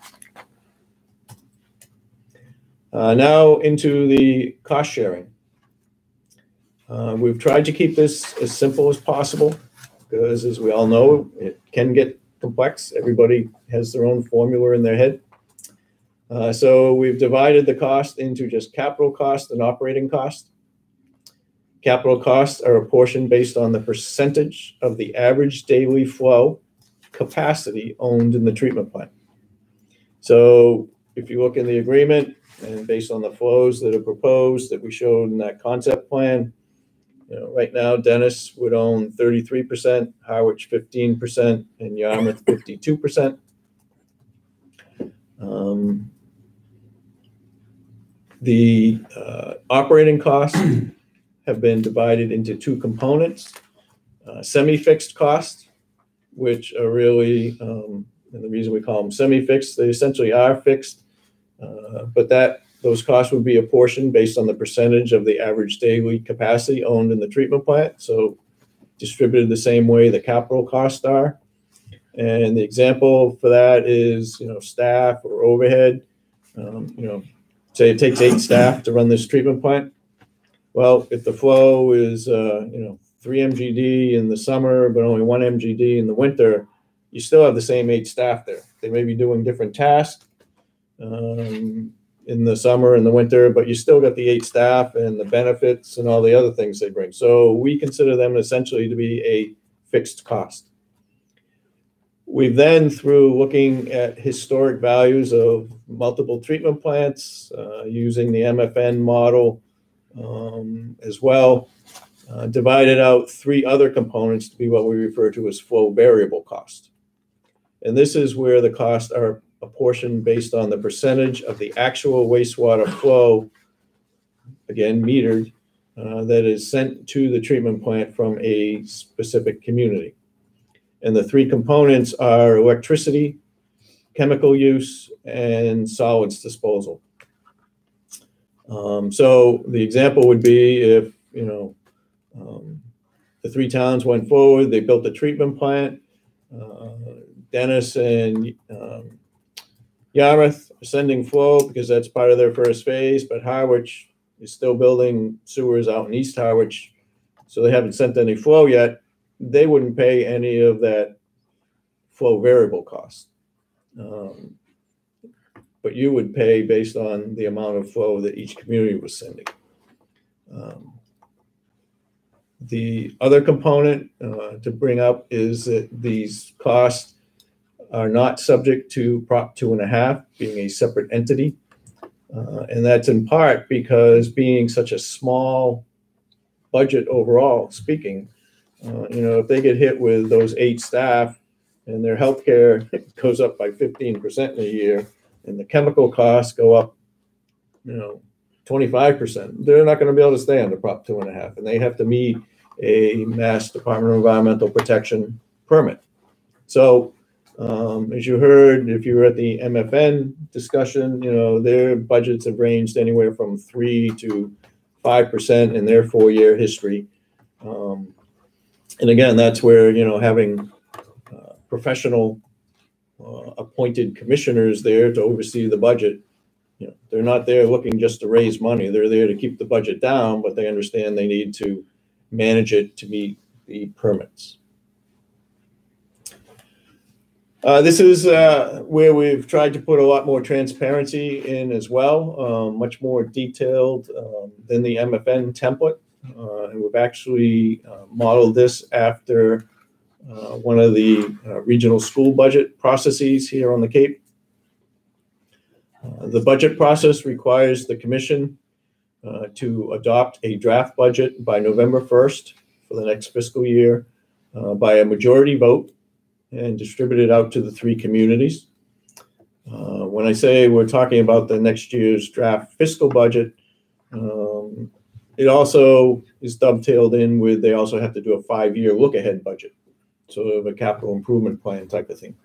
Now into the cost sharing. We've tried to keep this as simple as possible because, as we all know, it can get complex. Everybody has their own formula in their head. So we've divided the cost into just capital cost and operating cost. Capital costs are apportioned based on the percentage of the average daily flow capacity owned in the treatment plant. So if you look in the agreement and based on the flows that are proposed that we showed in that concept plan, right now Dennis would own 33%, Harwich 15%, and Yarmouth 52%. The operating costs have been divided into two components. Semi-fixed costs, which are really, and the reason we call them semi-fixed, they essentially are fixed, but those costs would be apportioned based on the percentage of the average daily capacity owned in the treatment plant. So distributed the same way the capital costs are. And the example for that is, staff or overhead. Say it takes 8 staff to run this treatment plant. Well, if the flow is, 3 MGD in the summer, but only 1 MGD in the winter, you still have the same 8 staff there. They may be doing different tasks in the summer and the winter, but you still got the 8 staff and the benefits and all the other things they bring. So we consider them essentially to be a fixed cost. We've then, through looking at historic values of multiple treatment plants, using the MFN model as well, divided out 3 other components to be what we refer to as flow variable cost. And this is where the costs are apportioned based on the percentage of the actual wastewater flow, again metered, that is sent to the treatment plant from a specific community. And the 3 components are electricity, chemical use, and solids disposal. So the example would be if, the 3 towns went forward, they built a treatment plant, Dennis and Yarmouth are sending flow because that's part of their first phase, but Harwich is still building sewers out in East Harwich, so they haven't sent any flow yet. They wouldn't pay any of that flow variable cost. But you would pay based on the amount of flow that each community was sending. The other component to bring up is that these costs are not subject to Prop 2.5 being a separate entity. And that's in part because being such a small budget overall speaking, if they get hit with those 8 staff and their healthcare goes up by 15% in a year and the chemical costs go up, 25%, they're not going to be able to stay under Prop 2.5, and they have to meet a Mass Department of Environmental Protection permit. So as you heard, if you were at the MFN discussion, their budgets have ranged anywhere from 3 to 5% in their 4-year history. And again, that's where, having professional appointed commissioners there to oversee the budget, they're not there looking just to raise money. They're there to keep the budget down, but they understand they need to manage it to meet the permits. This is where we've tried to put a lot more transparency in as well, much more detailed than the MFN template. And we've actually modeled this after one of the regional school budget processes here on the Cape. The budget process requires the commission to adopt a draft budget by November 1st for the next fiscal year by a majority vote and distribute it out to the 3 communities. When I say we're talking about the next year's draft fiscal budget, it also is dovetailed in with, they also have to do a 5-year look-ahead budget, sort of a capital improvement plan type of thing.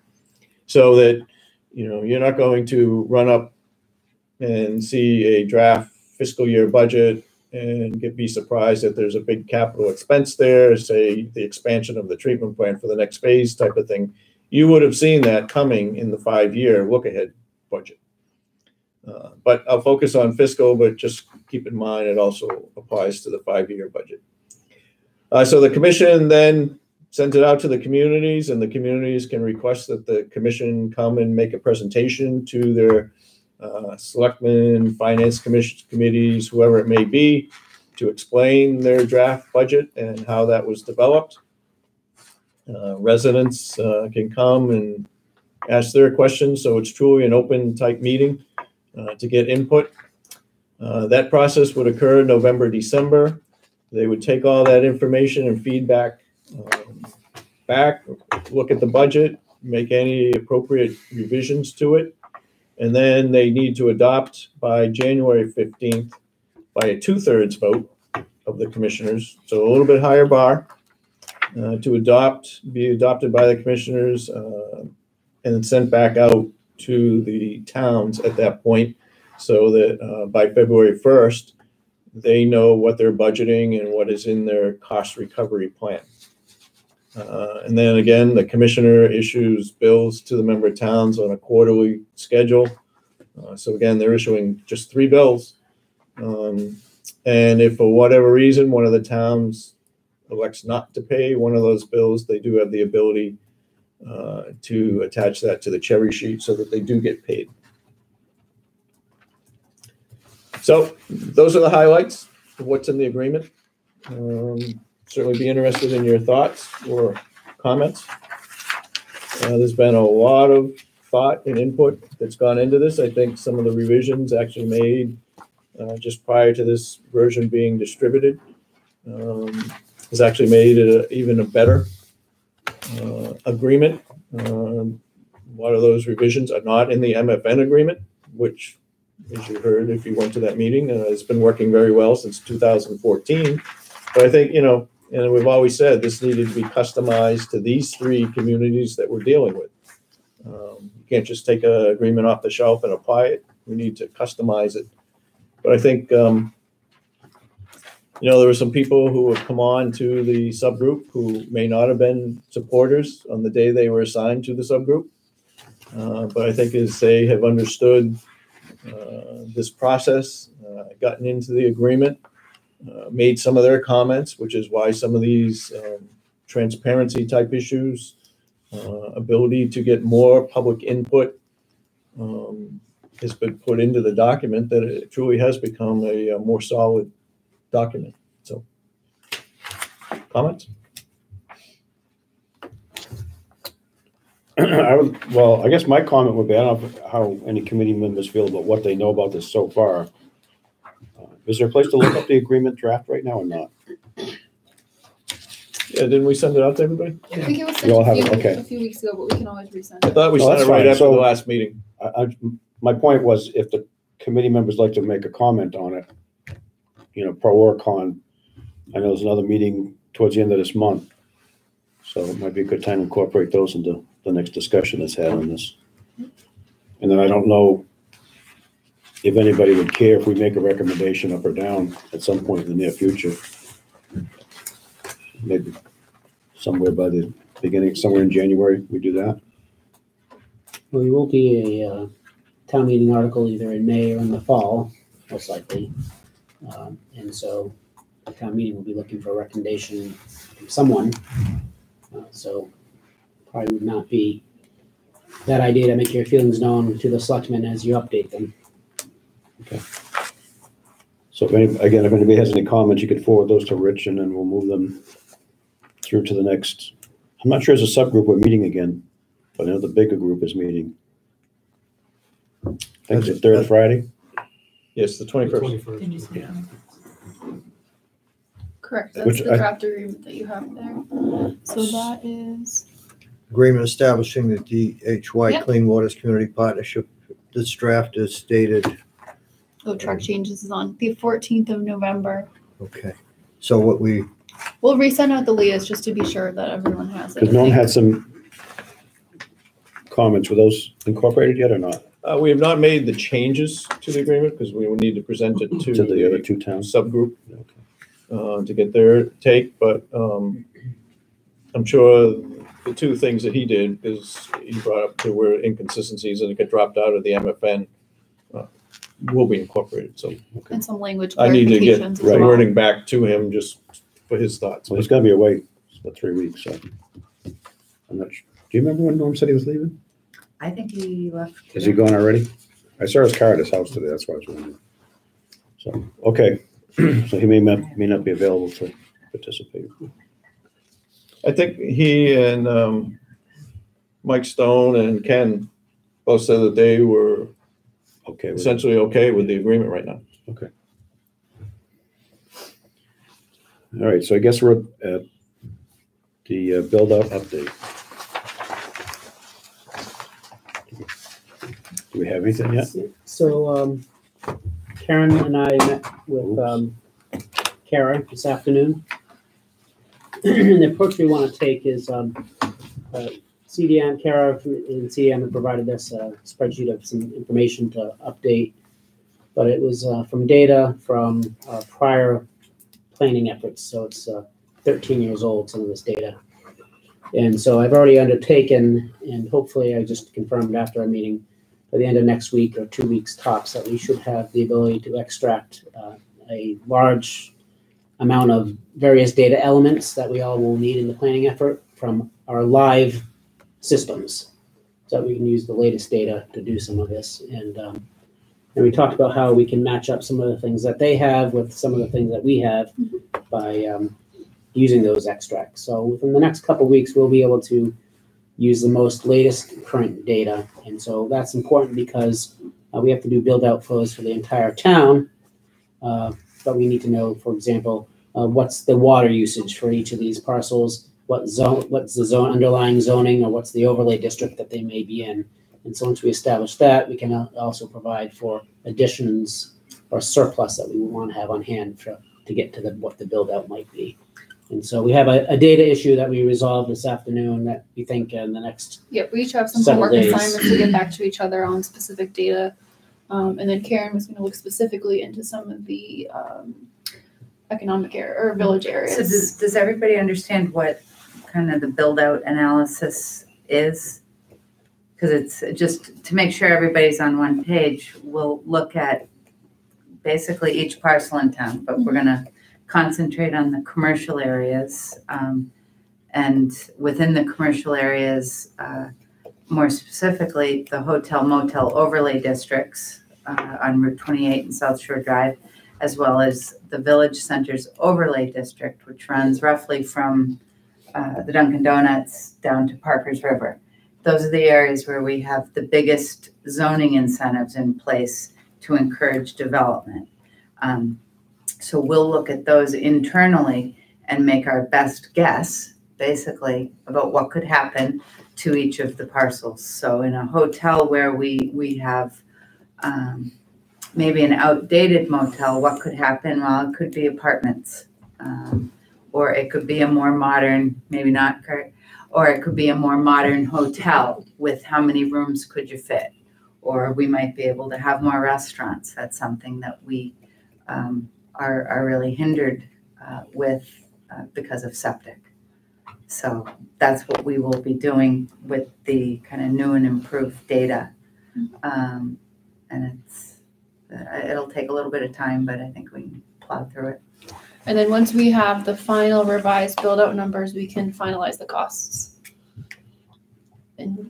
So that, you're not going to run up and see a draft fiscal year budget and be surprised that there's a big capital expense there, say the expansion of the treatment plant for the next phase type of thing. You would have seen that coming in the 5-year look-ahead budget. But I'll focus on fiscal, but just keep in mind it also applies to the 5-year budget. So the commission then sends it out to the communities, and the communities can request that the commission come and make a presentation to their selectmen, finance committees, whoever it may be, to explain their draft budget and how that was developed. Residents can come and ask their questions, so it's truly an open type meeting to get input. That process would occur November, December. They would take all that information and feedback back, look at the budget, make any appropriate revisions to it, and then they need to adopt by January 15th by a 2/3 vote of the commissioners, so a little bit higher bar to be adopted by the commissioners and then sent back out to the towns at that point, so that by February 1st, they know what they're budgeting and what is in their cost recovery plan. And then again, the commissioner issues bills to the member towns on a quarterly schedule. So again, they're issuing just 3 bills. And if for whatever reason, one of the towns elects not to pay one of those bills, they do have the ability to attach that to the cherry sheet so that they do get paid. So those are the highlights of what's in the agreement. Certainly be interested in your thoughts or comments. There's been a lot of thought and input that's gone into this. I think some of the revisions actually made just prior to this version being distributed has actually made it even a better agreement. A lot of those revisions are not in the MFN agreement, which, as you heard if you went to that meeting, has been working very well since 2014. But I think, and we've always said this needed to be customized to these 3 communities that we're dealing with. You can't just take an agreement off the shelf and apply it. We need to customize it. But I think, there were some people who have come on to the subgroup who may not have been supporters on the day they were assigned to the subgroup. But I think as they have understood this process, gotten into the agreement, made some of their comments, which is why some of these transparency type issues, ability to get more public input has been put into the document, that it truly has become a more solid document. So, comments? I guess my comment would be, I don't know how any committee members feel about what they know about this so far. Is there a place to look up the agreement draft right now or not? Yeah, didn't we send it out to everybody? I think it was You all sent have it, okay. a few weeks ago, but we can always resend I it. thought we No, sent it that's right fine. after So- the last meeting. My point was, if the committee members like to make a comment on it, pro or con, I know there's another meeting towards the end of this month, so it might be a good time to incorporate those into the next discussion that's had on this. And then I don't know if anybody would care if we make a recommendation up or down at some point in the near future. Maybe somewhere by the beginning, somewhere in January, we do that. Well, there will be a town meeting article either in May or in the fall, most likely. And so the town meeting will be looking for a recommendation from someone. So probably would not be that idea to make your feelings known to the selectmen as you update them. So if anybody has any comments, you could forward those to Rich, and then we'll move them through to the next I'm not sure as a subgroup we're meeting again, but I know the bigger group is meeting. I think the third Friday. Yes, the 21st. Did you say that? Correct, that's Which the I- draft agreement that you have there. So that is, Agreement establishing the DHY Yep. Clean Waters Community Partnership. This draft is dated, track changes is on the 14th of November. okay. So what we, We'll resend out the latest just to be sure that everyone has it. Because Norm had some comments. Were those incorporated yet or not? We have not made the changes to the agreement because we will need to present it to To the other the two towns? subgroup Okay. to get their take, but I'm sure the two things that he did is he brought up there were inconsistencies and it got dropped out of the MFN will be incorporated. So And some language I need to get clarifications as the well. wording back to him just for his thoughts. Well, he's gonna be away for 3 weeks, so. I'm not sure. Do you remember when Norm said he was leaving? I think he left. Is he gone already? I saw his car at his house today, that's why I was wondering. So, okay, so he may not be available to participate. I think he and Mike Stone and Ken both said that they were Okay, with it. essentially okay with the agreement right now. All right, so I guess we're at the build-out update. Do we have anything yet? So, Karen and I met with, Kara this afternoon. And the approach we want to take is, CDM, Kara and CDM have provided us a spreadsheet of some information to update. But it was, from data from our prior planning efforts, so it's, 13 years old, some of this data. And so I've already undertaken, and hopefully I just confirmed after our meeting, by the end of next week or 2 weeks tops, that we should have the ability to extract a large amount of various data elements that we all will need in the planning effort from our live systems, so that we can use the latest data to do some of this. And we talked about how we can match up some of the things that they have with some of the things that we have by using those extracts. So within the next couple of weeks, we'll be able to use the most latest current data. And so that's important because we have to do build out flows for the entire town. But we need to know, for example, what's the water usage for each of these parcels, what's the zone underlying zoning, or what's the overlay district that they may be in. And so once we establish that, we can also provide for additions or surplus that we want to have on hand to get to what the build out might be. And so we have a data issue that we resolved this afternoon that we think in the next. Yep, we each have some Several homework days. assignments to get back to each other on specific data. And then Karen was gonna look specifically into some of the economic area or village So areas. does everybody understand what kind of the build-out analysis is? Because it's just to make sure everybody's on one page, we'll look at basically each parcel in town, but we're gonna concentrate on the commercial areas. And within the commercial areas, more specifically, the hotel motel overlay districts on Route 28 and South Shore Drive, as well as the Village Centers Overlay District, which runs roughly from the Dunkin' Donuts down to Parker's River. Those are the areas where we have the biggest zoning incentives in place to encourage development. So we'll look at those internally and make our best guess, basically, about what could happen to each of the parcels. So in a hotel where we have maybe an outdated motel, what could happen? Well, it could be apartments, or it could be a more modern, maybe not, or it could be a more modern hotel with how many rooms could you fit? Or we might be able to have more restaurants. That's something that we are really hindered with because of septic. So that's what we will be doing with the kind of new and improved data. And it'll take a little bit of time, but I think we can plow through it. And then once we have the final revised build out numbers, we can finalize the costs. And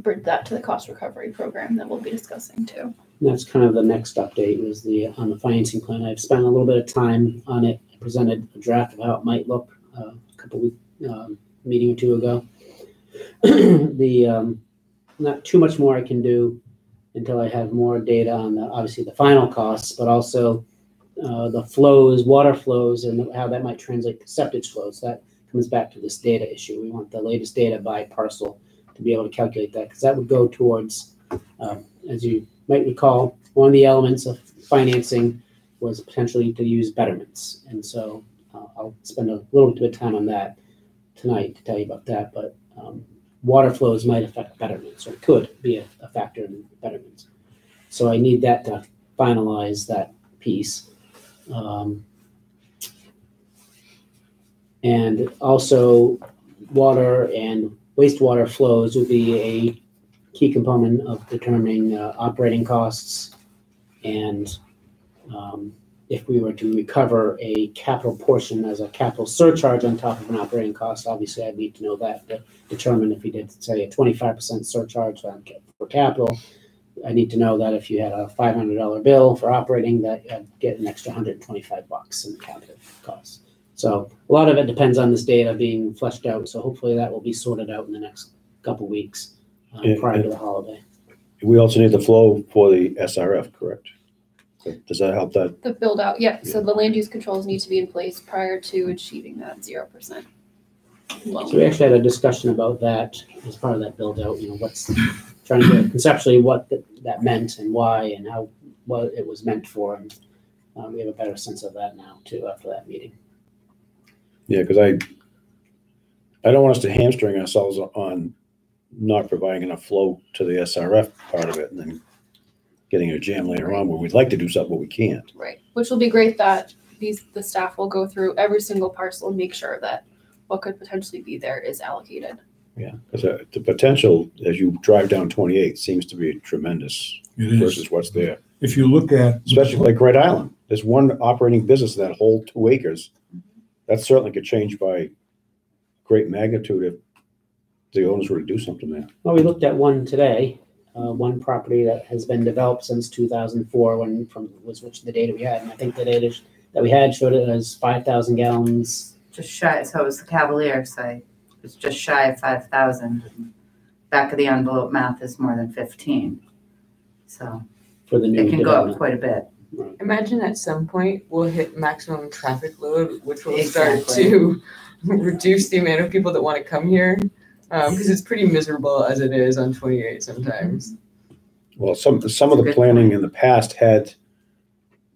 bring that to the cost recovery program that we'll be discussing too. And that's kind of the next update is on the financing plan. I've spent a little bit of time on it. I presented a draft of how it might look a couple weeks, meeting or two ago. Not too much more I can do until I have more data on obviously the final costs, but also the flows, water flows, and how that might translate to septic flows. That comes back to this data issue. We want the latest data by parcel to be able to calculate that, because that would go towards, as you might recall, one of the elements of financing was potentially to use betterments. And so I'll spend a little bit of time on that tonight to tell you about that. But water flows might affect betterments, or could be a factor in betterments. So I need that to finalize that piece. And also water and wastewater flows will be a key component of determining operating costs. And if we were to recover a capital portion as a capital surcharge on top of an operating cost, obviously I'd need to know that to determine if we did, say, a 25% surcharge for capital. I need to know that if you had a $500 bill for operating, that I'd get an extra $125 in capital costs. So a lot of it depends on this data being fleshed out. So hopefully that will be sorted out in the next couple weeks prior to the holiday. We also need the flow for the SRF, correct? Does that help that? The build out, yeah. So the land use controls need to be in place prior to achieving that 0% loan. So we actually had a discussion about that as part of that build out, what's trying to conceptually what that meant and why and what it was meant for. And we have a better sense of that now too after that meeting. Yeah, because I don't want us to hamstring ourselves on not providing enough flow to the SRF part of it and then getting a jam later on where we'd like to do something, but we can't. Right, which will be great that the staff will go through every single parcel and make sure that what could potentially be there is allocated. Yeah, because the potential as you drive down 28 seems to be tremendous versus what's there. If you look at, Especially like Great Island, there's one operating business in that whole 2 acres. That certainly could change by great magnitude if the owners were to do something there. Well, we looked at one today, one property that has been developed since 2004 which the data we had. And I think the data that we had showed it as 5,000 gallons. Just shy, so it was the Cavalier site. It's just shy of 5,000. Back of the envelope math is more than 15. So For the new it can go development. up quite a bit. Imagine at some point we'll hit maximum traffic load, which will Exactly. start to reduce the amount of people that want to come here, because it's pretty miserable as it is on 28 sometimes. Well, some of That's a the good planning point. in the past had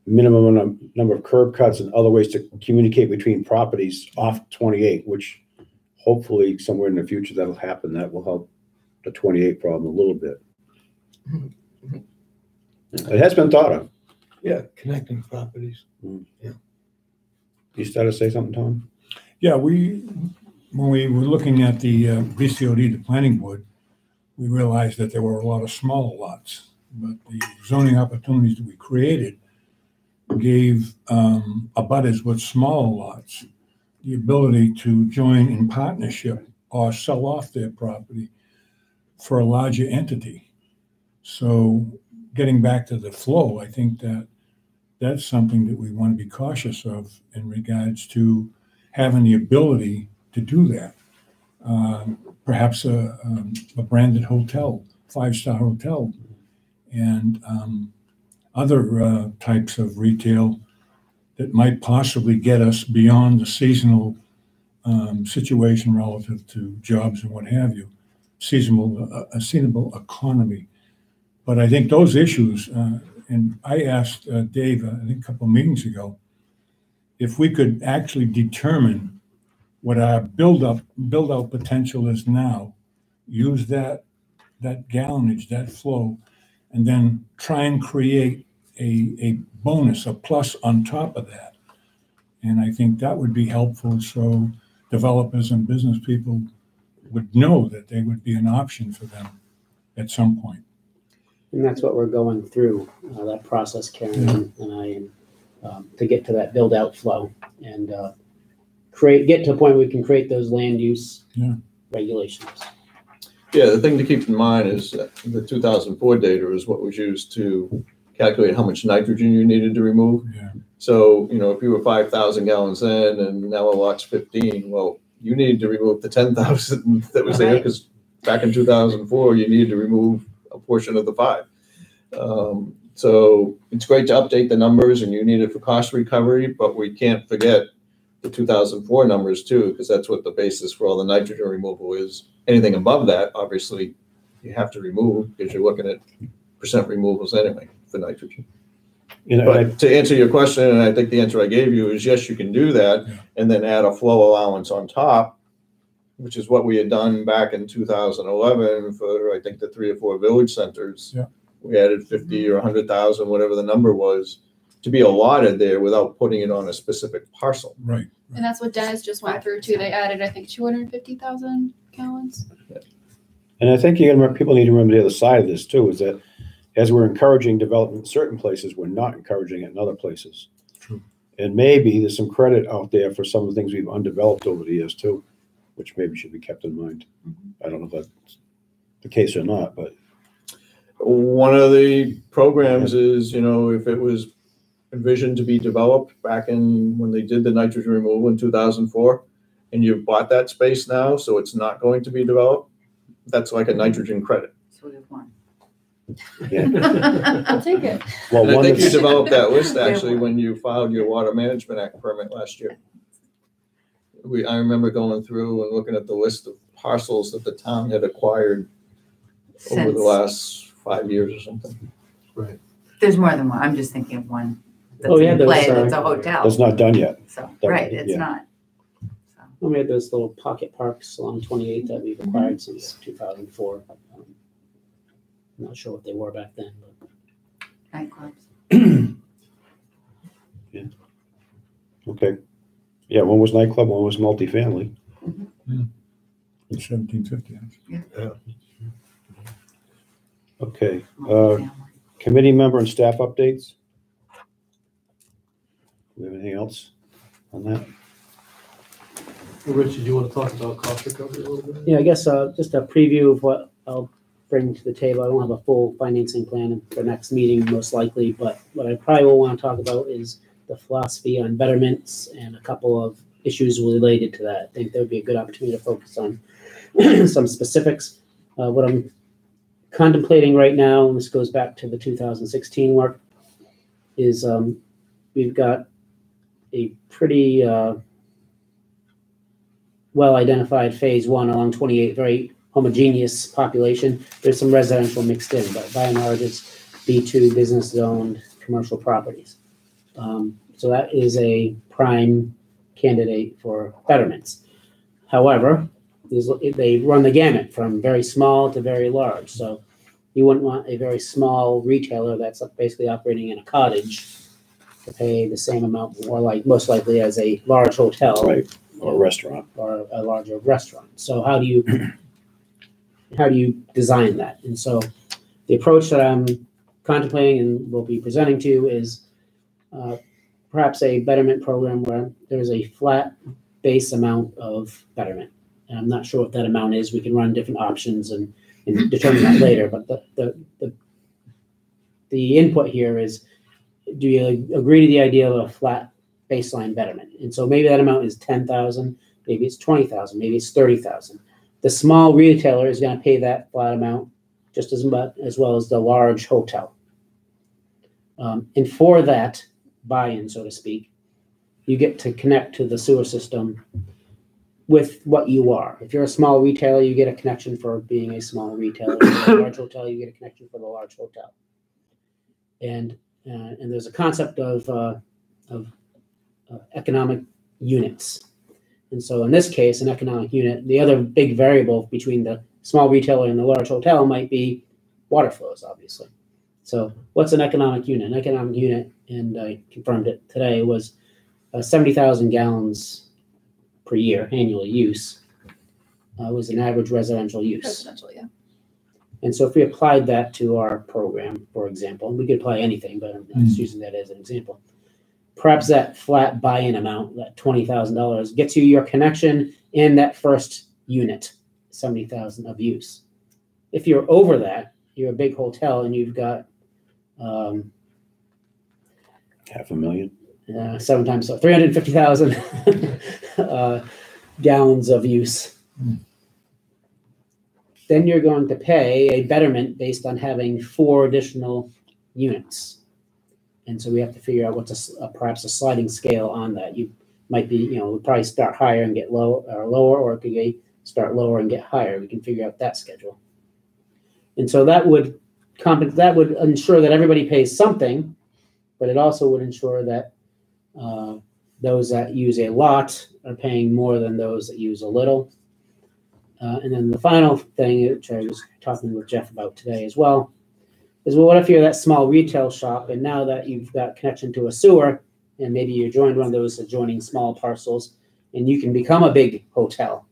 minimum number of curb cuts and other ways to communicate between properties off 28, which hopefully somewhere in the future that'll happen. That will help the 28 problem a little bit. It has been thought of. Yeah, connecting properties. You started to say something, Tom? yeah, when we were looking at the VCOD, the planning board, we realized that there were a lot of smaller lots, but the zoning opportunities that we created gave abutters with smaller lots the ability to join in partnership or sell off their property for a larger entity. So getting back to the flow, I think that's something that we want to be cautious of in regards to having the ability to do that. Perhaps a branded hotel, 5-star hotel, and other types of retail that might possibly get us beyond the seasonal situation relative to jobs and what have you, a seasonal economy. But I think those issues, and I asked Dave, I think a couple of meetings ago, if we could actually determine what our build-out potential is now, use that gallonage, that flow, and then try and create a bonus, a plus on top of that. And I think that would be helpful so developers and business people would know that they would be an option for them at some point. And that's what we're going through, that process, Karen and I, to get to that build out flow and get to a point where we can create those land use regulations. Yeah, the thing to keep in mind is the 2004 data is what was used to calculate how much nitrogen you needed to remove. Yeah. So, if you were 5,000 gallons in and now a lot's 15, well, you needed to remove the 10,000 that was there, Right. because back in 2004, you needed to remove a portion of the 5. So it's great to update the numbers, and you need it for cost recovery, but we can't forget the 2004 numbers too, because that's what the basis for all the nitrogen removal is. Anything above that, obviously, you have to remove, because you're looking at percent removals anyway for nitrogen. You know, But to answer your question, and I think the answer I gave you is yes, you can do that, and then add a flow allowance on top, which is what we had done back in 2011 for, I think, the 3 or 4 village centers. Yeah. We added 50 or 100,000, whatever the number was, to be allotted there without putting it on a specific parcel. Right. And that's what Dennis just went through too. They added, I think, 250,000 gallons. and I think people need to remember the other side of this too, is that as we're encouraging development in certain places, we're not encouraging it in other places. True. And maybe there's some credit out there for some of the things we've undeveloped over the years too, which maybe should be kept in mind. I don't know if that's the case or not, but One of the programs is, if it was envisioned to be developed back in when they did the nitrogen removal in 2004, and you've bought that space now, so it's not going to be developed, that's like a nitrogen credit. So we have one. I'll take it. well, And I one think you that's, developed that list actually when you filed your Water Management Act permit last year. I remember going through and looking at the list of parcels that the town had acquired over the Since- last 5 years or something. Right. There's more than one. I'm just thinking of one that's Oh, yeah, in play, those, that's a hotel. that's not done yet. So, that- right, it's yeah. not. So, Well, we had those little pocket parks along 28 that we've acquired since 2004. I'm not sure what they were back then, but nightclubs. Okay. Yeah, one was nightclub, one was multifamily. 1750. actually. Okay, multifamily. committee member and staff updates? Do we have anything else on that? Well, Rich, did you want to talk about cost recovery a little bit? yeah, I guess just a preview of what I'll bring to the table. I won't have a full financing plan for next meeting most likely, but what I probably will want to talk about is the philosophy on betterments and a couple of issues related to that. I think there would be a good opportunity to focus on some specifics. What I'm contemplating right now, and this goes back to the 2016 work, is we've got a pretty well-identified phase 1 along 28, very homogeneous population. There's some residential mixed in, but by and large, it's B2 business zoned commercial properties. So that is a prime candidate for betterments. However, they run the gamut from very small to very large. So you wouldn't want a very small retailer that's basically operating in a cottage to pay the same amount, or like most likely as a large hotel. Right, or a restaurant. Or a larger restaurant. So how do you design that? And so the approach that I'm contemplating and will be presenting to you is perhaps a betterment program where there's a flat base amount of betterment. And I'm not sure what that amount is. We can run different options and determine that later. But the input here is, do you agree to the idea of a flat baseline betterment? And so maybe that amount is 10,000, maybe it's 20,000, maybe it's 30,000. The small retailer is going to pay that flat amount just as much as well as the large hotel. And for that buy-in, so to speak, you get to connect to the sewer system with what you are. If you're a small retailer, you get a connection for being a small retailer. If you're a large hotel, you get a connection for the large hotel. And there's a concept of economic units. And so in this case, an economic unit, the other big variable between the small retailer and the large hotel might be water flows, obviously. So what's an economic unit? An economic unit, and I confirmed it today, was 70,000 gallons per year, annual use, was an average residential use. Residential, yeah. And so if we applied that to our program, for example, and we could apply anything, but I'm just using that as an example. Perhaps that flat buy-in amount, that $20,000, gets you your connection and that first unit, 70,000 of use. If you're over that, you're a big hotel and you've got $500,000. 7 times so 350,000 gallons of use. Then you're going to pay a betterment based on having 4 additional units. And so we have to figure out what's perhaps a sliding scale on that. You might be, we'll probably start higher and get lower, or it could start lower and get higher. We can figure out that schedule. And so that would ensure that everybody pays something, but it also would ensure that those that use a lot are paying more than those that use a little. And then the final thing, which I was talking with Jeff about today as well, is, well, what if you're that small retail shop and now that you've got connection to a sewer and maybe you joined one of those adjoining small parcels and you can become a big hotel.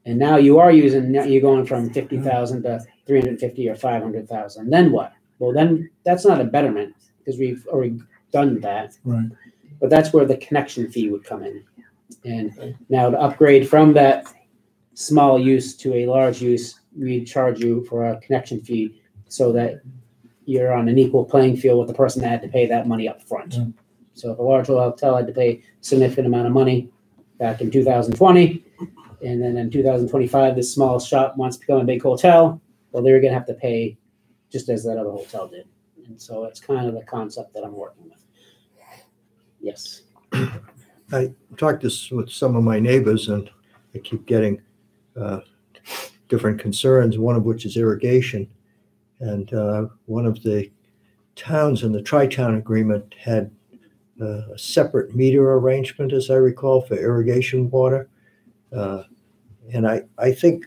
And now you're going from 50,000 to 350 or 500,000. Then what? Well, then that's not a betterment because we've already done that. Right. But that's where the connection fee would come in. And now to upgrade from that small use to a large use, we'd charge you for a connection fee so that you're on an equal playing field with the person that had to pay that money up front. Yeah. So if a large hotel had to pay a significant amount of money back in 2020, and then in 2025, this small shop wants to become a big hotel, well, they're going to have to pay just as that other hotel did. And so it's kind of the concept that I'm working with. Yes. I talked this with some of my neighbors, and I keep getting different concerns, one of which is irrigation. And one of the towns in the Tri-Town agreement had a separate meter arrangement, as I recall, for irrigation water. And I think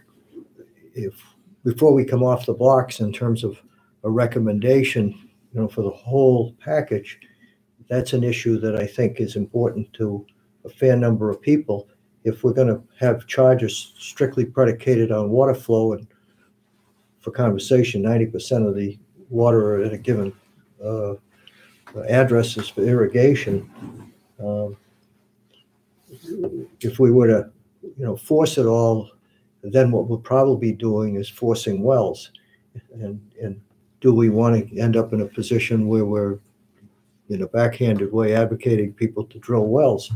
before we come off the blocks in terms of a recommendation, for the whole package, that's an issue that I think is important to a fair number of people. If we're going to have charges strictly predicated on water flow, and for conversation, 90% of the water at a given address is for irrigation. If we were to, force it all, then what we'll probably be doing is forcing wells. And do we want to end up in a position where we're, in a backhanded way, advocating people to drill wells?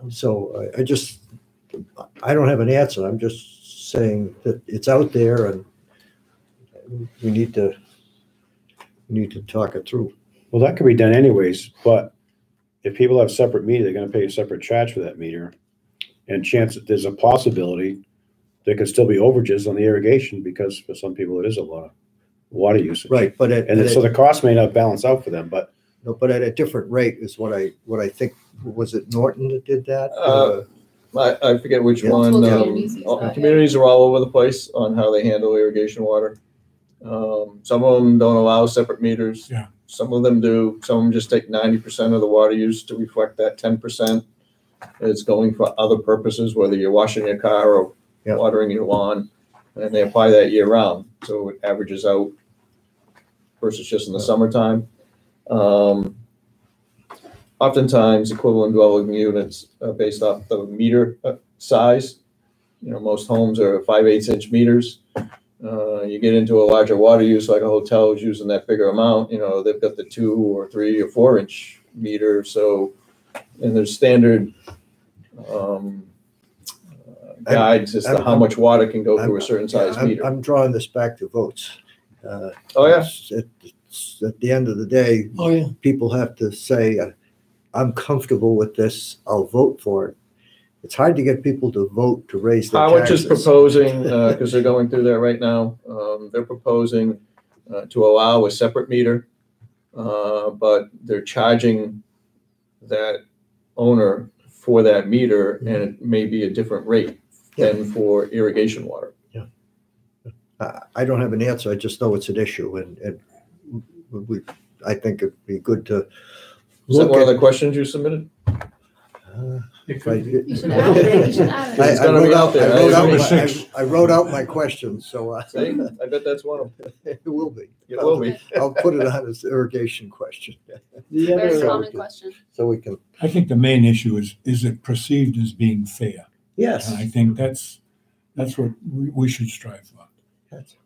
So I don't have an answer. I'm just saying that it's out there, and we need to talk it through. Well, that could be done anyways, but if people have separate meter, they're gonna pay a separate charge for that meter. And there's a possibility there could still be overages on the irrigation because for some people it is a lot of water usage. Right, but so the cost may not balance out for them, but at a different rate is what I think. Was it Norton that did that? I forget which Yeah. one. Multiple communities use that, Communities are all over the place on how they handle irrigation water. Some of them don't allow separate meters. Yeah. Some of them do. Some of them just take 90% of the water use to reflect that 10% is going for other purposes, whether you're washing your car or Yeah. watering your lawn, and they apply that year round. So it averages out versus just in the summertime. Oftentimes, equivalent dwelling units are based off the meter size. Most homes are 5/8 inch meters. You get into a larger water use, like a hotel is using that bigger amount. They've got the 2 or 3 or 4 inch meter. So, and there's standard guides as to how much water can go through a certain size meter. I'm drawing this back to votes. Oh yeah. It's at the end of the day, Oh, yeah. people have to say, I'm comfortable with this, I'll vote for it. It's hard to get people to vote to raise their Harwich taxes. is proposing, because they're going through that right now, they're proposing to allow a separate meter, but they're charging that owner for that meter, and it may be a different rate than for irrigation water. I don't have an answer, I just know it's an issue, and I think it'd be good to Is that look one of at. the questions you submitted? It could be. You should add it. You should add it. It's gonna be out there. Number 6. I wrote out my questions, so See, I bet that's one of them. it will be. It will be. I'll put it on as irrigation question, The Very other, common question. so we can, I think the main issue is it perceived as being fair? yes. And I think that's what we should strive for.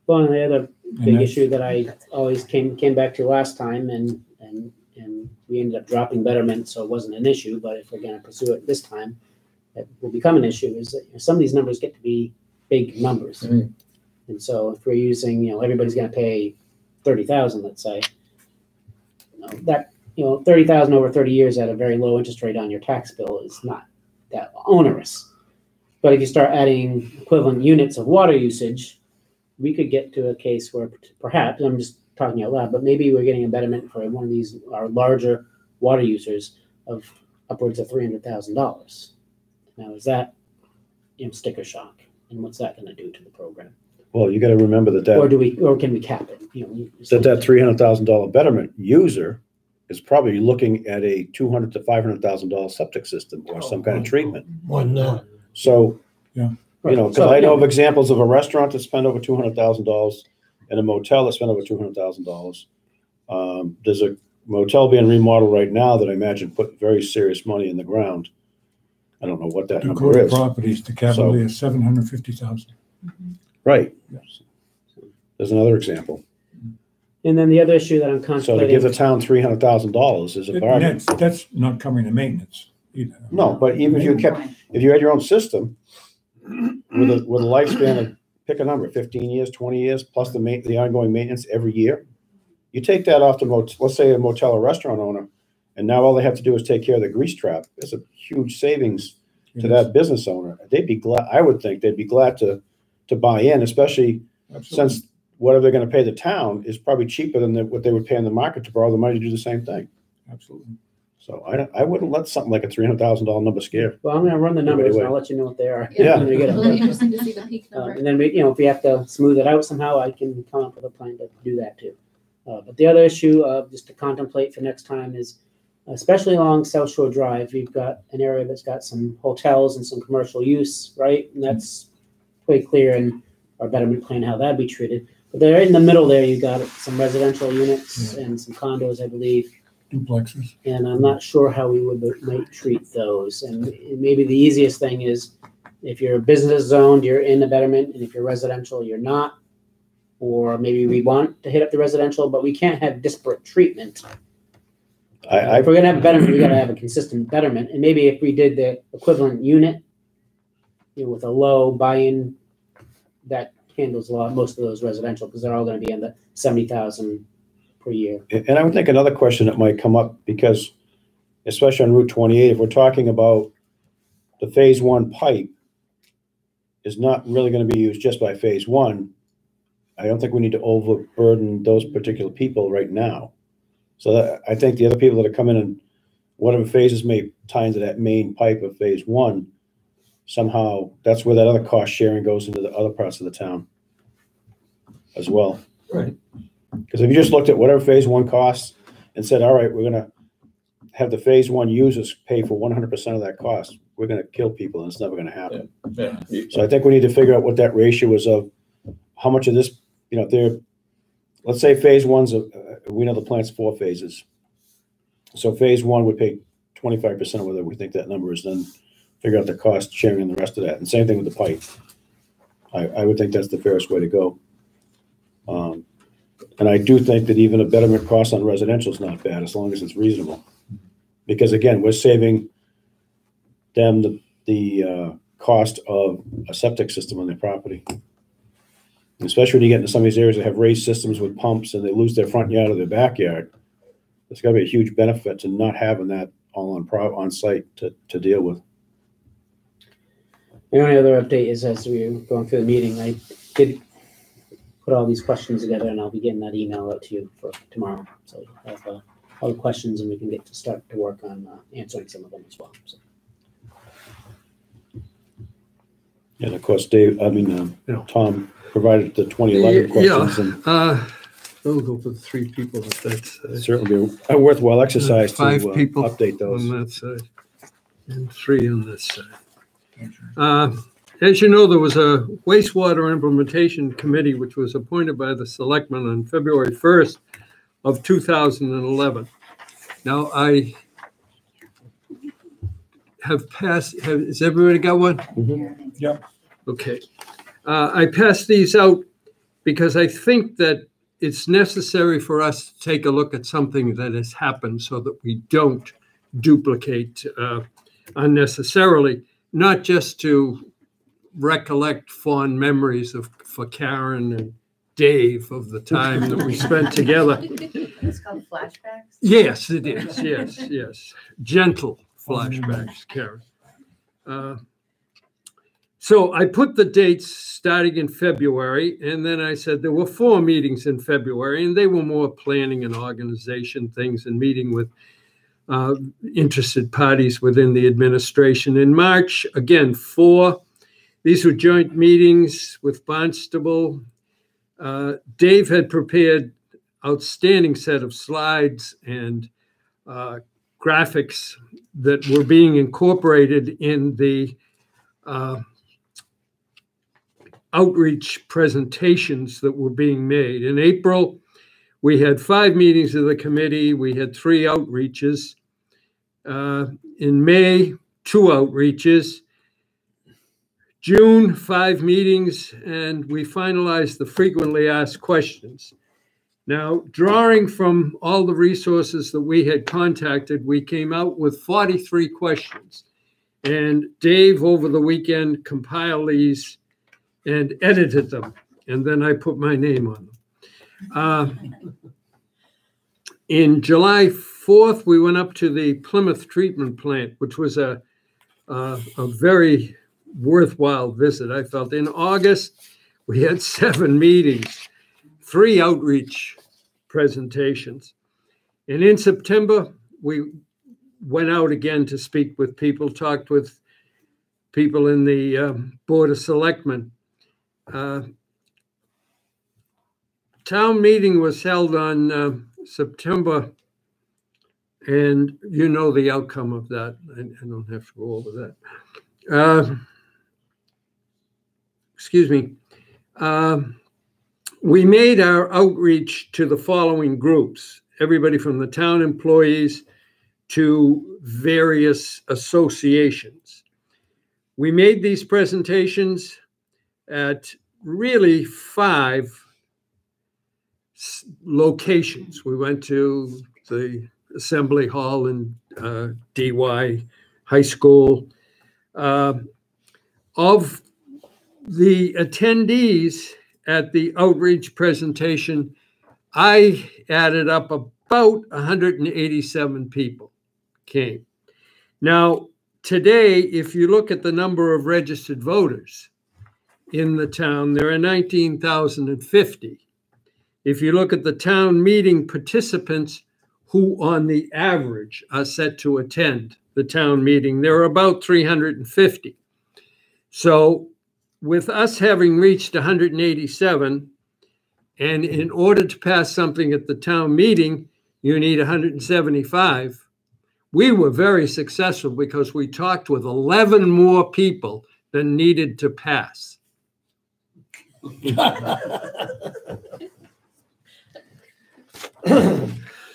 well, and the other And big that's- issue that I always came back to last time, and we ended up dropping betterment, so it wasn't an issue. But if we're going to pursue it this time, that will become an issue is that some of these numbers get to be big numbers. Mm. And so if we're using, everybody's gonna pay 30,000, let's say, that, 30,000 over 30 years at a very low interest rate on your tax bill is not that onerous. But if you start adding equivalent units of water usage, we could get to a case where perhaps, I'm just talking out loud, but maybe we're getting a betterment for one of these, our larger water users of upwards of $300,000. Now, is that, sticker shock? And what's that gonna do to the program? Well, you gotta remember Or can we cap it? that $300,000 betterment user is probably looking at a $200,000 to $500,000 septic system or some kind of treatment. More than that. So, Yeah. because I know of examples of a restaurant that spent over $200,000 and a motel that spent over $200,000. There's a motel being remodeled right now that I imagine put very serious money in the ground. I don't know what that number Dakota is. Properties to Cavalier, 750,000. Right. Yes. There's another example. And then the other issue that I'm So to contemplating. give the town $300,000 is a bargain. That's not covering the maintenance either. No, but even if you had your own system with a lifespan of, pick a number, 15 years, 20 years, plus the ongoing maintenance every year, you take that off the let's say a motel or restaurant owner, and now all they have to do is take care of the grease trap. It's a huge savings to that business owner. They'd be glad, I would think they'd be glad to buy in, especially Absolutely. since whatever they're gonna pay the town is probably cheaper than what they would pay in the market to borrow the money to do the same thing. Absolutely. So I wouldn't let something like a $300,000 number scare. Well, I'm gonna run the numbers and Anyway. I'll let you know what they are. Yeah. when we get It's them. really interesting to see the peak number. And then if we have to smooth it out somehow, I can come up with a plan to do that too. But the other issue, just to contemplate for next time is, especially along South Shore Drive, we've got an area that's got some hotels and some commercial use, right? And that's quite clear in our betterment plan how that'd be treated. But there in the middle there, you got some residential units and some condos, I believe. Duplexes. And I'm not sure how we might treat those. And maybe the easiest thing is if you're business zoned, you're in the betterment, and if you're residential, you're not. Or maybe we want to hit up the residential, but we can't have disparate treatment. If we're gonna have a betterment, we gotta have a consistent betterment. And maybe if we did the equivalent unit, with a low buy-in, that handles most of those residential, because they're all gonna be in the 70,000 per year. And I would think another question that might come up, because especially on Route 28, if we're talking about the phase one pipe is not really going to be used just by phase one, I don't think we need to overburden those particular people right now. So I think the other people that are coming in, whatever phases may tie into that main pipe of phase one, somehow that's where that other cost sharing goes into the other parts of the town as well. Right. Because if you just looked at whatever phase one costs and said, all right, we're gonna have the phase one users pay for 100% of that cost, we're gonna kill people and it's never gonna happen. Yeah. So I think we need to figure out what that ratio is of how much of this, let's say phase one's, we know the plant's 4 phases. So phase one would pay 25% of whether we think that number is, then figure out the cost sharing and the rest of that. And same thing with the pipe. I would think that's the fairest way to go. And I do think that even a betterment cost on residential is not bad as long as it's reasonable. Because again, we're saving them the cost of a septic system on their property. Especially when you get into some of these areas that have raised systems with pumps and they lose their front yard or their backyard. There's gotta be a huge benefit to not having that all on site to deal with. The only other update is as we were going through the meeting, I did put all these questions together and I'll be getting that email out to you for tomorrow. So you have all the questions and we can get to start to work on answering some of them as well. So. And of course, Tom provided the 2011 questions and We'll go for the 3 people if that's certainly be a worthwhile exercise to 5 people update those. on that side and 3 on this side. As you know, there was a wastewater implementation committee which was appointed by the selectmen on February 1st of 2011. Now I have passed, has everybody got one? Mhm. Yep. Okay. I passed these out because I think that it's necessary for us to take a look at something that has happened so that we don't duplicate unnecessarily. not just to recollect fond memories for Karen and Dave of the time that we spent together. It's called flashbacks. Yes, it is. Yes, yes. Gentle flashbacks, Karen. So I put the dates starting in February, and then I said there were 4 meetings in February, and they were more planning and organization things and meeting with interested parties within the administration. In March, again, 4. These were joint meetings with Barnstable. Dave had prepared outstanding set of slides and graphics that were being incorporated in the outreach presentations that were being made. In April, we had 5 meetings of the committee. We had 3 outreaches. In May, 2 outreaches. June, 5 meetings, and we finalized the frequently asked questions. Now, drawing from all the resources that we had contacted, we came out with 43 questions. And Dave, over the weekend, compiled these and edited them. And then I put my name on them. In July 4th, we went up to the Plymouth treatment plant, which was a very worthwhile visit, I felt. In August, we had 7 meetings, 3 outreach presentations. And in September, we went out again to speak with people, talked with people in the Board of Selectmen. Town meeting was held on September, and you know the outcome of that. I don't have to go over that. Excuse me. We made our outreach to the following groups, everybody from the town employees to various associations. We made these presentations at really 5 locations. We went to the Assembly Hall in DY High School. Of the attendees at the outreach presentation, I added up about 187 people came. Now, today, if you look at the number of registered voters in the town, there are 19,050. If you look at the town meeting participants who on the average are set to attend the town meeting, there are about 350. So with us having reached 187, and in order to pass something at the town meeting, you need 175. We were very successful because we talked with 11 more people than needed to pass.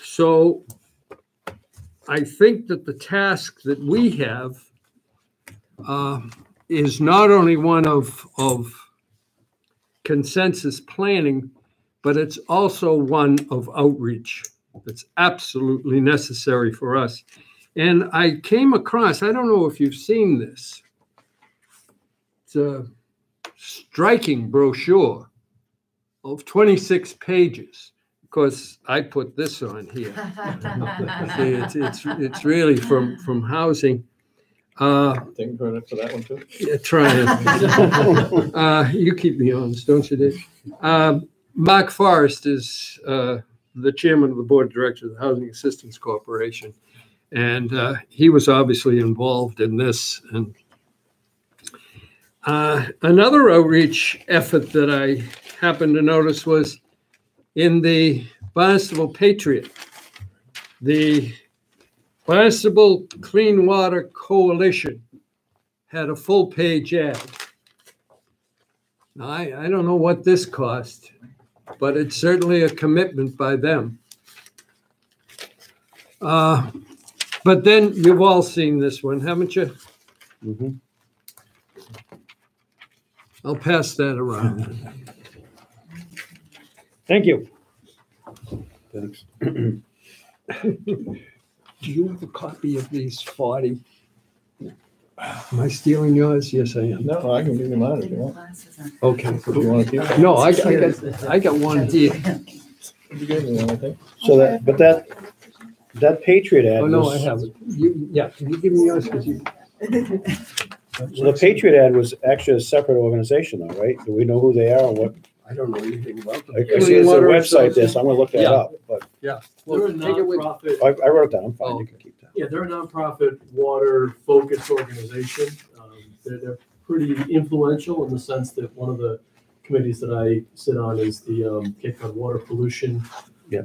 So I think that the task that we have is not only one of consensus planning, but it's also one of outreach. It's absolutely necessary for us. And I came across, I don't know if you've seen this, it's a striking brochure of 26 pages. Of course, I put this on here. See, it's really from housing. Taking credit for that one too. Yeah, trying. You keep me honest, don't you, Dave? Mark Forrest is the chairman of the board of directors of the Housing Assistance Corporation. And he was obviously involved in this. And another outreach effort that I happened to notice was in the Barnstable Patriot. The Barnstable Clean Water Coalition had a full-page ad. Now, I don't know what this cost, but it's certainly a commitment by them. But then you've all seen this one, haven't you? Mm-hmm. I'll pass that around. Thank you. Thanks. Do you have a copy of these 40? Am I stealing yours? Yes, I am. No, I can give you mine if you want. Okay. If you want to keep it. No, I got one here. You gave me one, I think. So that Patriot ad Oh, no, I was, have it. Yeah, can you give me yours? 'Cause you, so the Patriot ad was actually a separate organization though, right? Do we know who they are and what? I don't know anything about them. I see there's a website there, so I'm gonna look that Yeah. up, but They're Well, a take it with. nonprofit. I wrote it down, I'm fine, Oh, you can keep that. Yeah, they're a nonprofit water-focused organization. They're pretty influential in the sense that one of the committees that I sit on is the Cape Cod Water Pollution Yeah.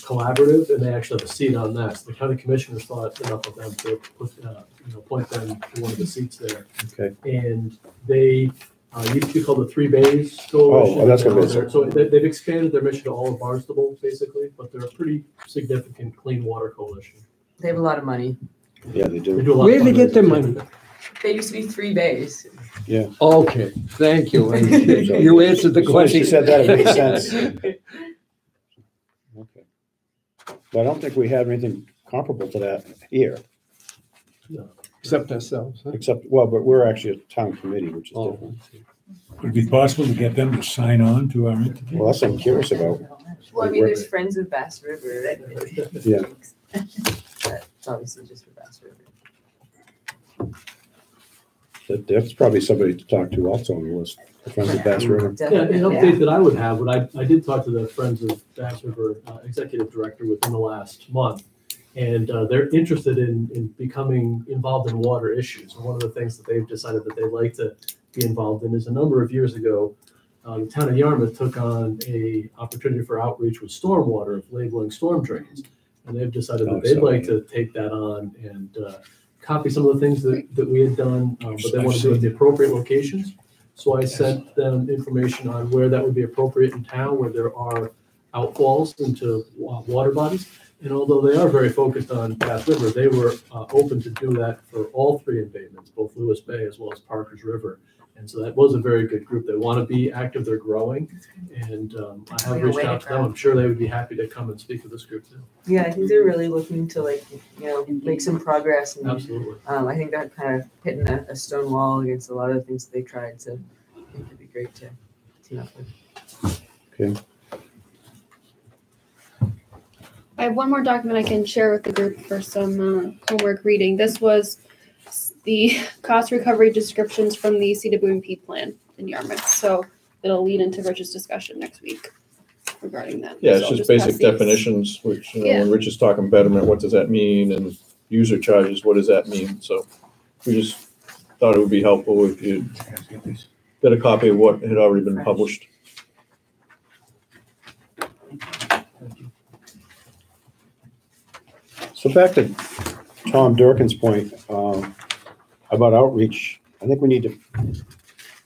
Collaborative, and they actually have a seat on that. So the county commissioners thought enough of them to appoint them to one of the seats there. Okay. And they used to be called the Three Bays Coalition. Oh, that's gonna be it. So they've expanded their mission to all of Barnstable, basically, but they're a pretty significant clean water coalition. They have a lot of money. Yeah, they They do. do a lot Where of do they get their fundraising. money? They used to be 3 bays. Okay, thank you. And you answered the As soon as she question. said that, it makes sense. Okay. But I don't think we have anything comparable to that here, Except ourselves. Huh? except, well, but we're actually a town committee, which is Oh. different. Would it be possible to get them to sign on to our entity? Well, that's what I'm curious about. Well, I mean, there's Friends of Bass River. Yeah. It's obviously just for Bass River. That's probably somebody to talk to also on the list, the Friends of Bass River. Yeah, an update that I would have, I did talk to the Friends of Bass River executive director within the last month. And they're interested in becoming involved in water issues. And one of the things that they've decided that they'd like to be involved in is a number of years ago, the town of Yarmouth took on a opportunity for outreach with stormwater, labeling storm drains. And they've decided that they'd like to take that on and copy some of the things that we had done, but they want to do it at the appropriate locations. So I sent them information on where that would be appropriate in town, where there are outfalls into water bodies. And although they are very focused on Bass River, they were open to do that for all 3 embayments, both Lewis Bay as well as Parker's River. And so that was a very good group. They want to be active, they're growing. And I have reached out to them. I'm sure they would be happy to come and speak with this group too. Yeah, I think they're really looking to make some progress. And Absolutely. I think that kind of hitting a stone wall against a lot of the things that they tried. So I think it'd be great to team up with. Okay. I have one more document I can share with the group for some homework reading. This was the cost recovery descriptions from the CWMP plan in Yarmouth. So it'll lead into Rich's discussion next week regarding that. Yeah, So it's I'll just pass basic these. definitions, which, Yeah. when Rich is talking betterment, what does that mean? And user charges, what does that mean? So we just thought it would be helpful if you get a copy of what had already been published. So back to Tom Durkin's point about outreach, I think we need to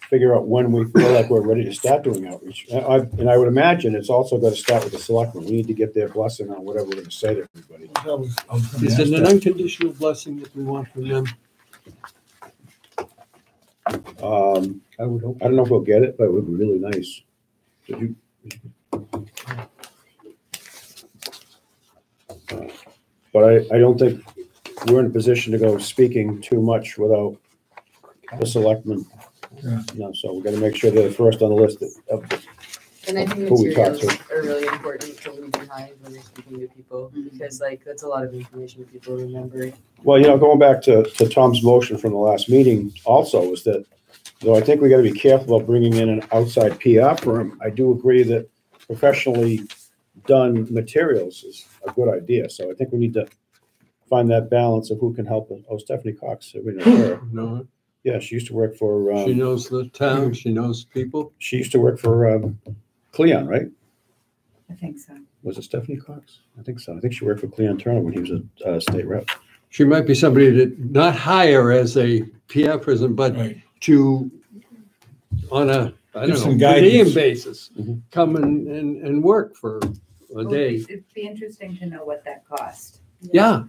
figure out when we feel like we're ready to start doing outreach. And I would imagine it's also got to start with the selectmen. We need to get their blessing on whatever we're going to say to everybody. Is it an unconditional blessing that we want from them? I would hope. I don't know if we'll get it, but it would be really nice. Did you? But I don't think we're in a position to go speaking too much without the selectmen. Yeah. So we're gonna make sure they're first on the list of And I think Who we talk materials are really important to leave behind when you're speaking to people, Mhm. because that's a lot of information people remember. Well, going back to Tom's motion from the last meeting also is that, though I think we gotta be careful about bringing in an outside PR firm, I do agree that professionally done materials is a good idea. So I think we need to find that balance of who can help us. Oh, Stephanie Cox, we know her. No, Yeah, she used to work for, she knows the town, she knows people. she used to work for Cleon, right? I think so. Was it Stephanie Cox? I think so. I think she worked for Cleon Turner when he was a state rep. She might be somebody that not hire as a PR person, but Right. to, on a, I Give don't some know, per diem guidance. basis, Mhm. come and work for a day. It'd be interesting to know what that cost. Yeah,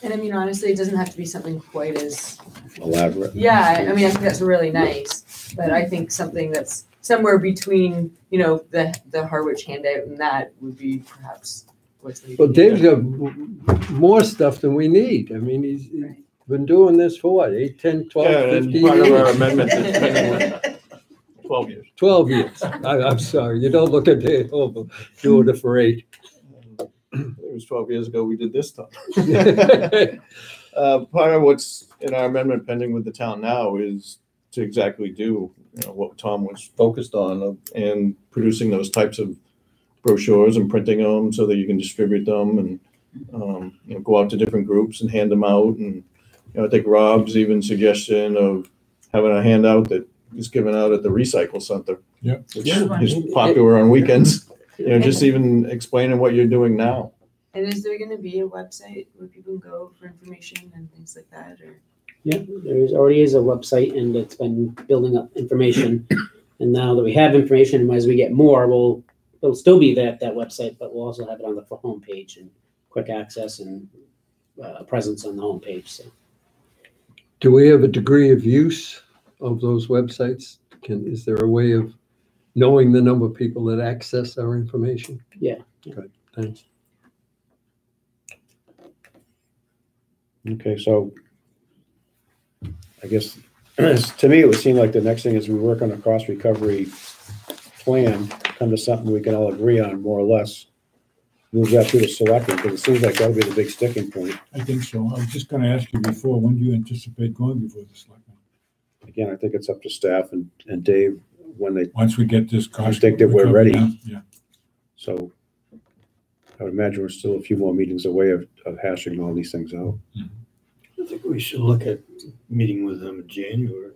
And I mean, honestly, it doesn't have to be something quite as, Elaborate. yeah, I mean, I think that's really nice, but I think something that's somewhere between, the Harwich handout and that would be perhaps unfortunately. Well, Dave's got more stuff than we need. I mean, he's Right. been doing this for what, 8, 10, 12, Yeah, and 15 part of our years? amendment is depending on 12 years. 12 years. I'm sorry, you don't look at Dave over doing it for 8. It was 12 years ago we did this stuff. Part of what's in our amendment pending with the town now is to exactly do, what Tom was focused on and producing those types of brochures and printing them so that you can distribute them and, go out to different groups and hand them out. And, I think Rob's even suggestion of having a handout that is given out at the recycle center. Yeah. Which is popular on weekends, just even explaining what you're doing now. And is there gonna be a website where people can go for information and things like that, or? Yeah, there's already is a website and it's been building up information. And now that we have information, and as we get more, it'll still be that website, but we'll also have it on the homepage and quick access and a presence on the homepage. So Do we have a degree of use of those websites? Is there a way of knowing the number of people that access our information? Yeah. Good, thanks. Okay, so I guess, to me, it would seem like the next thing is we work on a cost recovery plan, come to something we can all agree on, more or less. Move that to the selectmen, because it seems like that'll be the big sticking point. I think so. I was just gonna ask you before, when do you anticipate going before the selectmen? Again, I think it's up to staff and Dave when they, Once we get this cost. think that we're recovery ready. down? Yeah. so I would imagine we're still a few more meetings away of hashing all these things out. I think we should look at meeting with them in January.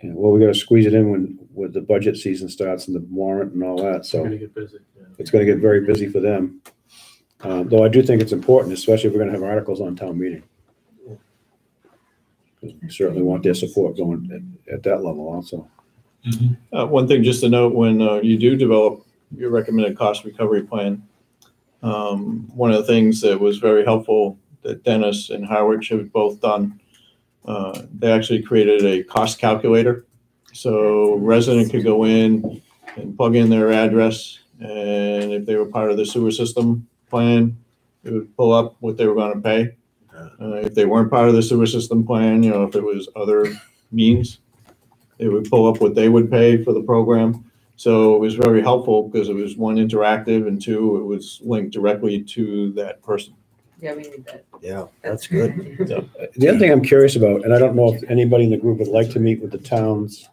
Yeah, well, we gotta squeeze it in when the budget season starts and the warrant and all that, We're so gonna get busy. Yeah. it's gonna get very busy for them. Though I do think it's important, especially if we're gonna have articles on town meeting. 'Cause we certainly want their support going at that level also. One thing just to note, when you do develop your recommended cost recovery plan, one of the things that was very helpful that Dennis and Howard have both done, they actually created a cost calculator. So resident could go in and plug in their address, and if they were part of the sewer system plan, it would pull up what they were gonna pay. If they weren't part of the sewer system plan, if it was other means, it would pull up what they would pay for the program. So it was very helpful because it was one, interactive, and two, it was linked directly to that person. Yeah, we need that. Yeah, that's good. The other thing I'm curious about, and I don't know if anybody in the group would like to meet with the towns,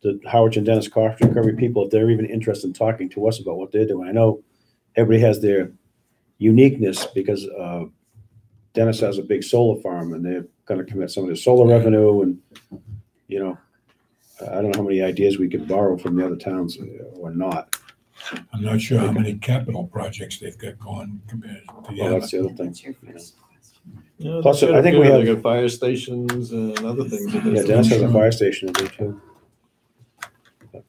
the Howard and Dennis cost recovery people, if they're even interested in talking to us about what they're doing. I know everybody has their uniqueness because Dennis has a big solar farm and they're gonna commit some of their solar revenue and, I don't know how many ideas we could borrow from the other towns or not. I'm not sure how many capital projects they've got going compared to the Well, other. that's the other thing. That's your first question. Plus, They're I think we good. have- They got fire stations and other things. that they Yeah, do. Dennis has a fire station in there too. But,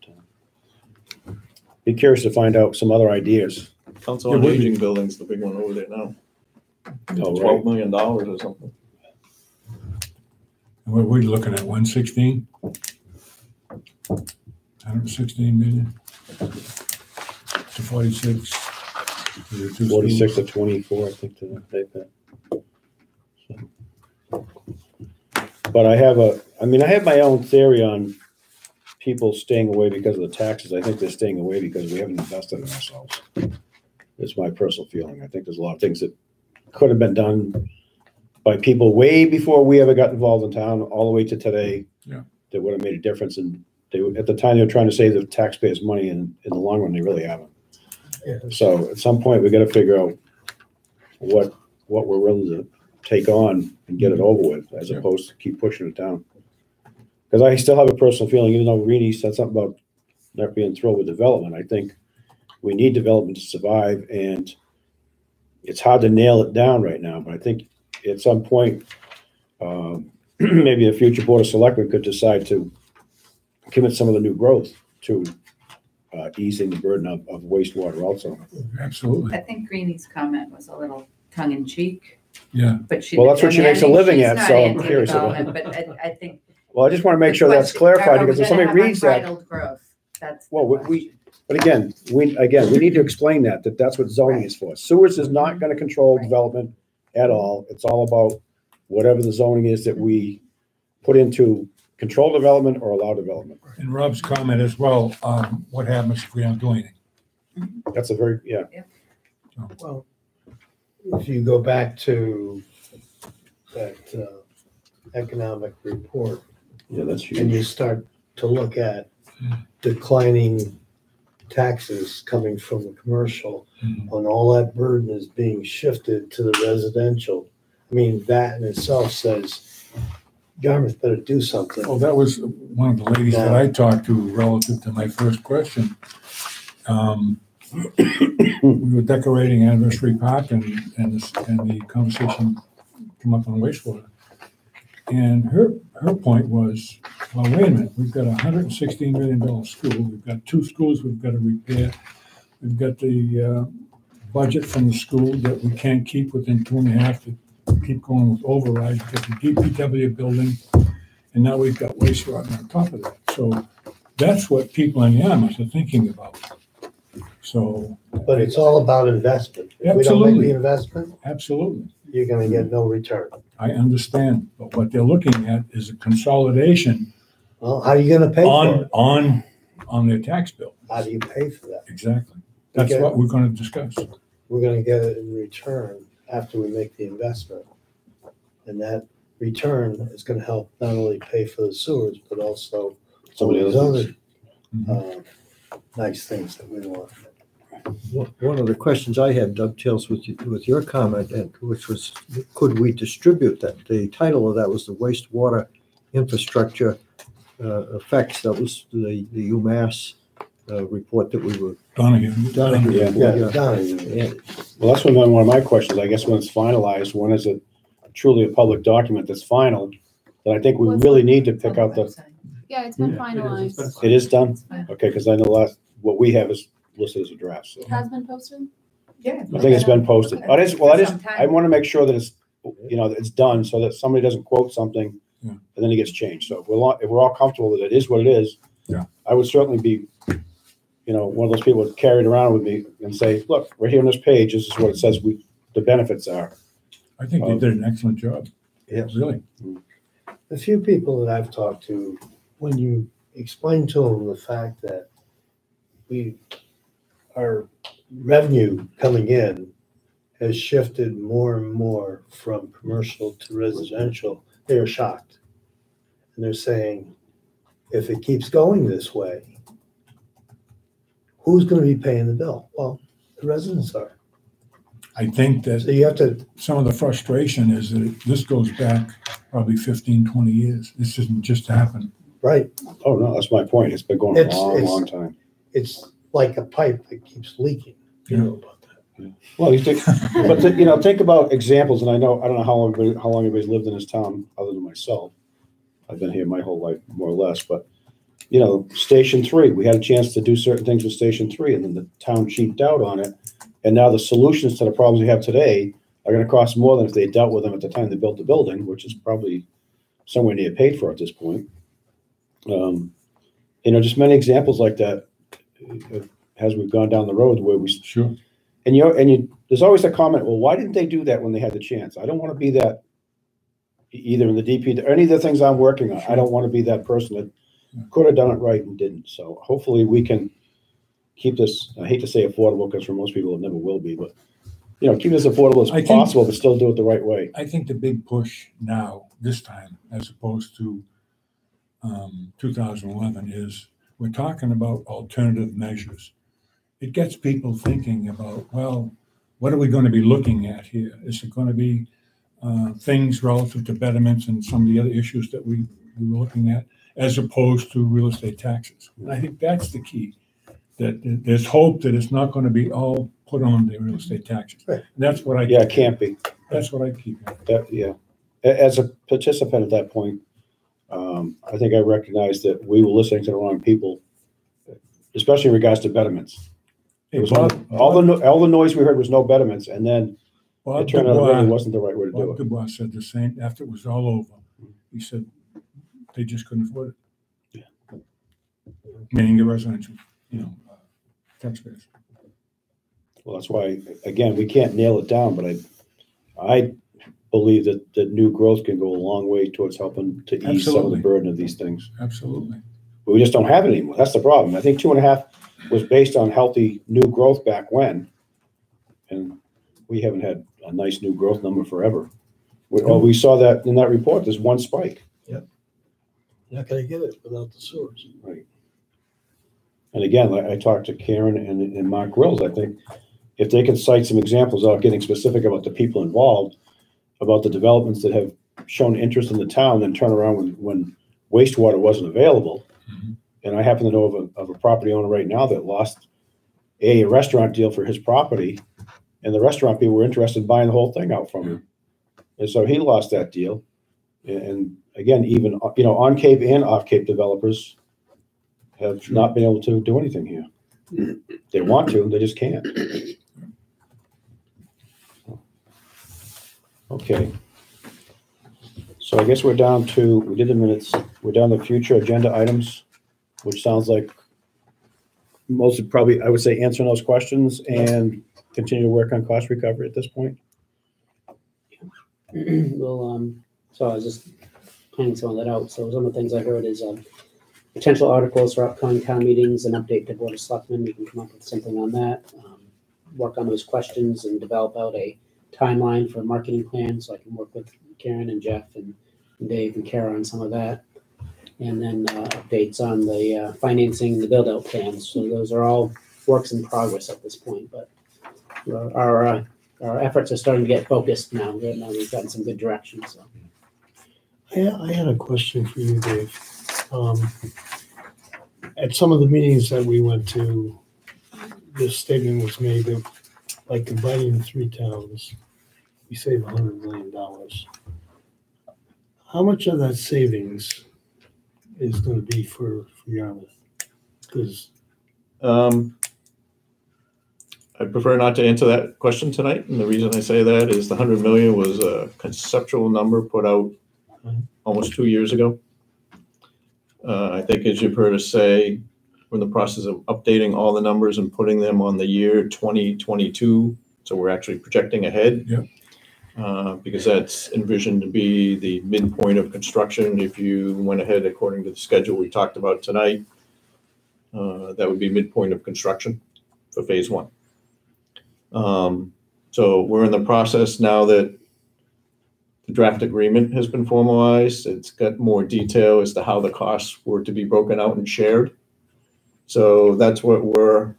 be curious to find out some other ideas. Council on Yeah, we- Aging building's the big one over there now. Oh, $12 right. million or something. And we're looking at 116? 116 million? To 46? To the two 46 schools. to 24, I think, to they've got. But I have my own theory on people staying away because of the taxes. I think they're staying away because we haven't invested in ourselves. It's my personal feeling. I think there's a lot of things that could have been done by people way before we ever got involved in town, all the way to today. Yeah. That would have made a difference. And at the time, they were trying to save the taxpayers money, and in the long run, they really haven't. So at some point, we got to figure out what we're willing to take on and get it over with, as Yeah. opposed to keep pushing it down. Because I still have a personal feeling, even though Reedy said something about not being thrilled with development, I think we need development to survive, and it's hard to nail it down right now. But I think at some point, maybe a future Board of Selectmen could decide to commit some of the new growth to easing the burden of wastewater also. Absolutely, I think Greenie's comment was a little tongue in cheek, yeah. but she. Well, that's what she makes a living she's at, not so I'm anti curious about it. development, But I think. Well, I just want to make the sure that's question, clarified, are we because if gonna somebody have reads that, unbridled growth? That's the well, question. But again, we need to explain that that's what zoning is for. Sewers is not gonna control development at all. It's all about whatever the zoning is that we put into control development or allow development. And Rob's comment as well, what happens if we don't do anything? That's a very, Well, if you go back to that economic report that's and you start to look at declining taxes coming from the commercial, when all that burden is being shifted to the residential, I mean, that in itself says Yarmouth better do something. Well, that was one of the ladies that I talked to relative to my first question. We were decorating Anniversary Park and the conversation came up on wastewater. And her point was, well, wait a minute, we've got $116 million school. We've got 2 schools we've got to repair. We've got the budget from the school that we can't keep within 2.5 to keep going with overrides. We've got the DPW building, and now we've got wastewater on top of that. So that's what people in Yarmouth are thinking about. So. But it's all about investment. If we don't make the investment, Absolutely. you're gonna get no return. I understand, but what they're looking at is a consolidation Well, how are you gonna pay for it? on their tax bill. How do you pay for that? Exactly. That's Okay. what we're gonna discuss. We're gonna get it in return after we make the investment. And that return is gonna help not only pay for the sewers, but also some of these other nice things that we want. One of the questions I had dovetails with your comment, which was, could we distribute that? The title of that was the wastewater infrastructure effects. That was the UMass report that we were. Donahue. Yeah, Donahue. Yeah. Well, that's one of my questions. I guess when it's finalized, when is it truly a public document that's final? Then I think we really need to pick out the, Yeah, it's been Yeah, finalized. it is done? Okay, because I know what we have is listed as a draft, so. It has been posted? Yeah. I think it's been posted. But For some time. I want to make sure that it's, that it's done so that somebody doesn't quote something Yeah. and then it gets changed. So if we're all comfortable that it is what it is, Yeah. I would certainly be, one of those people that carry it around with me and say, look, right here on this page, this is what it says the benefits are. I think they did an excellent job. Yes. Really. The few people that I've talked to, when you explain to them the fact that our revenue coming in has shifted more and more from commercial to residential, they are shocked. And they're saying, if it keeps going this way, who's going to be paying the bill? Well, the residents are. I think So that you have to, some of the frustration is that this goes back probably 15, 20 years. This isn't just happened. right, Oh, no, that's my point. It's been going a long time. it's like a pipe that keeps leaking. You know about that. Well, think about examples, and I don't know how long everybody's lived in this town other than myself. I've been here my whole life, more or less, but, Station 3, we had a chance to do certain things with Station 3, and then the town cheaped out on it. And now the solutions to the problems we have today are gonna cost more than if they dealt with them at the time they built the building, which is probably somewhere near paid for at this point. Just many examples like that as we've gone down the road where we. Sure. And there's always a comment, well, why didn't they do that when they had the chance? I don't want to be that either in the DP, or any of the things I'm working on. I don't want to be that person that could have done it right and didn't. So hopefully we can keep this, I hate to say affordable because for most people it never will be, but, keep it as affordable I as think- possible, but still do it the right way. I think the big push now, this time, as opposed to 2011, is we're talking about alternative measures. It gets people thinking about, well, what are we going to be looking at here? Is it going to be things relative to betterments and some of the other issues that we were looking at, as opposed to real estate taxes? And I think that's the key, that there's hope that it's not going to be all put on the real estate taxes. Right. And that's what I. Yeah, it can't be. That's what I keep hearing. Yeah. As a participant at that point, I think I recognized that we were listening to the wrong people, especially in regards to betterments. Hey, It was Bob- all the noise we heard was no betterments, and then it Bob turned out it really Dubois, wasn't the right way to do Bob it. Dubois said the same, after it was all over. He said they just couldn't afford it. Meaning the residential, taxpayers. Well, that's why, again, we can't nail it down, but I believe that new growth can go a long way towards helping to ease some of Absolutely. the burden of these things. Absolutely. But we just don't have it anymore. That's the problem. I think 2.5 was based on healthy new growth back when. And we haven't had a nice new growth number forever. We saw that in that report, there's one spike. You're not gonna get it without the sewers. Right. And again, I talked to Karen and Mark Grills. I think if they can cite some examples without getting specific about the people involved, about the developments that have shown interest in the town, then turn around when wastewater wasn't available. Mhm. And I happen to know of a property owner right now that lost a restaurant deal for his property, and the restaurant people were interested in buying the whole thing out from him. And so he lost that deal. And again, even, on Cape and off Cape developers have not been able to do anything here. They want to, they just can't. Okay. So I guess we did the minutes, we're down to future agenda items, which sounds like mostly probably, I would say, answering those questions and continue to work on cost recovery at this point. Well, so I was just planning some of that out. So some of the things I heard is potential articles for upcoming town meetings, an update to Board of Selectmen. We can come up with something on that. Work on those questions and develop out a timeline for a marketing plan, so I can work with Karen and Jeff and Dave and Kara on some of that. And then updates on the financing and the build-out plans. So those are all works in progress at this point, but our efforts are starting to get focused now. Now we've gotten some good direction, so. I had a question for you, Dave. At some of the meetings that we went to, this statement was made that, like, combining the 3 towns, we save $100 million. How much of that savings is going to be for Yarmouth? Because I'd prefer not to answer that question tonight, and the reason I say that is the 100 million was a conceptual number put out almost 2 years ago. I think, as you've heard us say, we're in the process of updating all the numbers and putting them on the year 2022, so we're actually projecting ahead. Yeah. Because that's envisioned to be the midpoint of construction. If you went ahead according to the schedule we talked about tonight, that would be midpoint of construction for phase 1. So we're in the process now that the draft agreement has been formalized. It's got more detail as to how the costs were to be broken out and shared. So that's what we're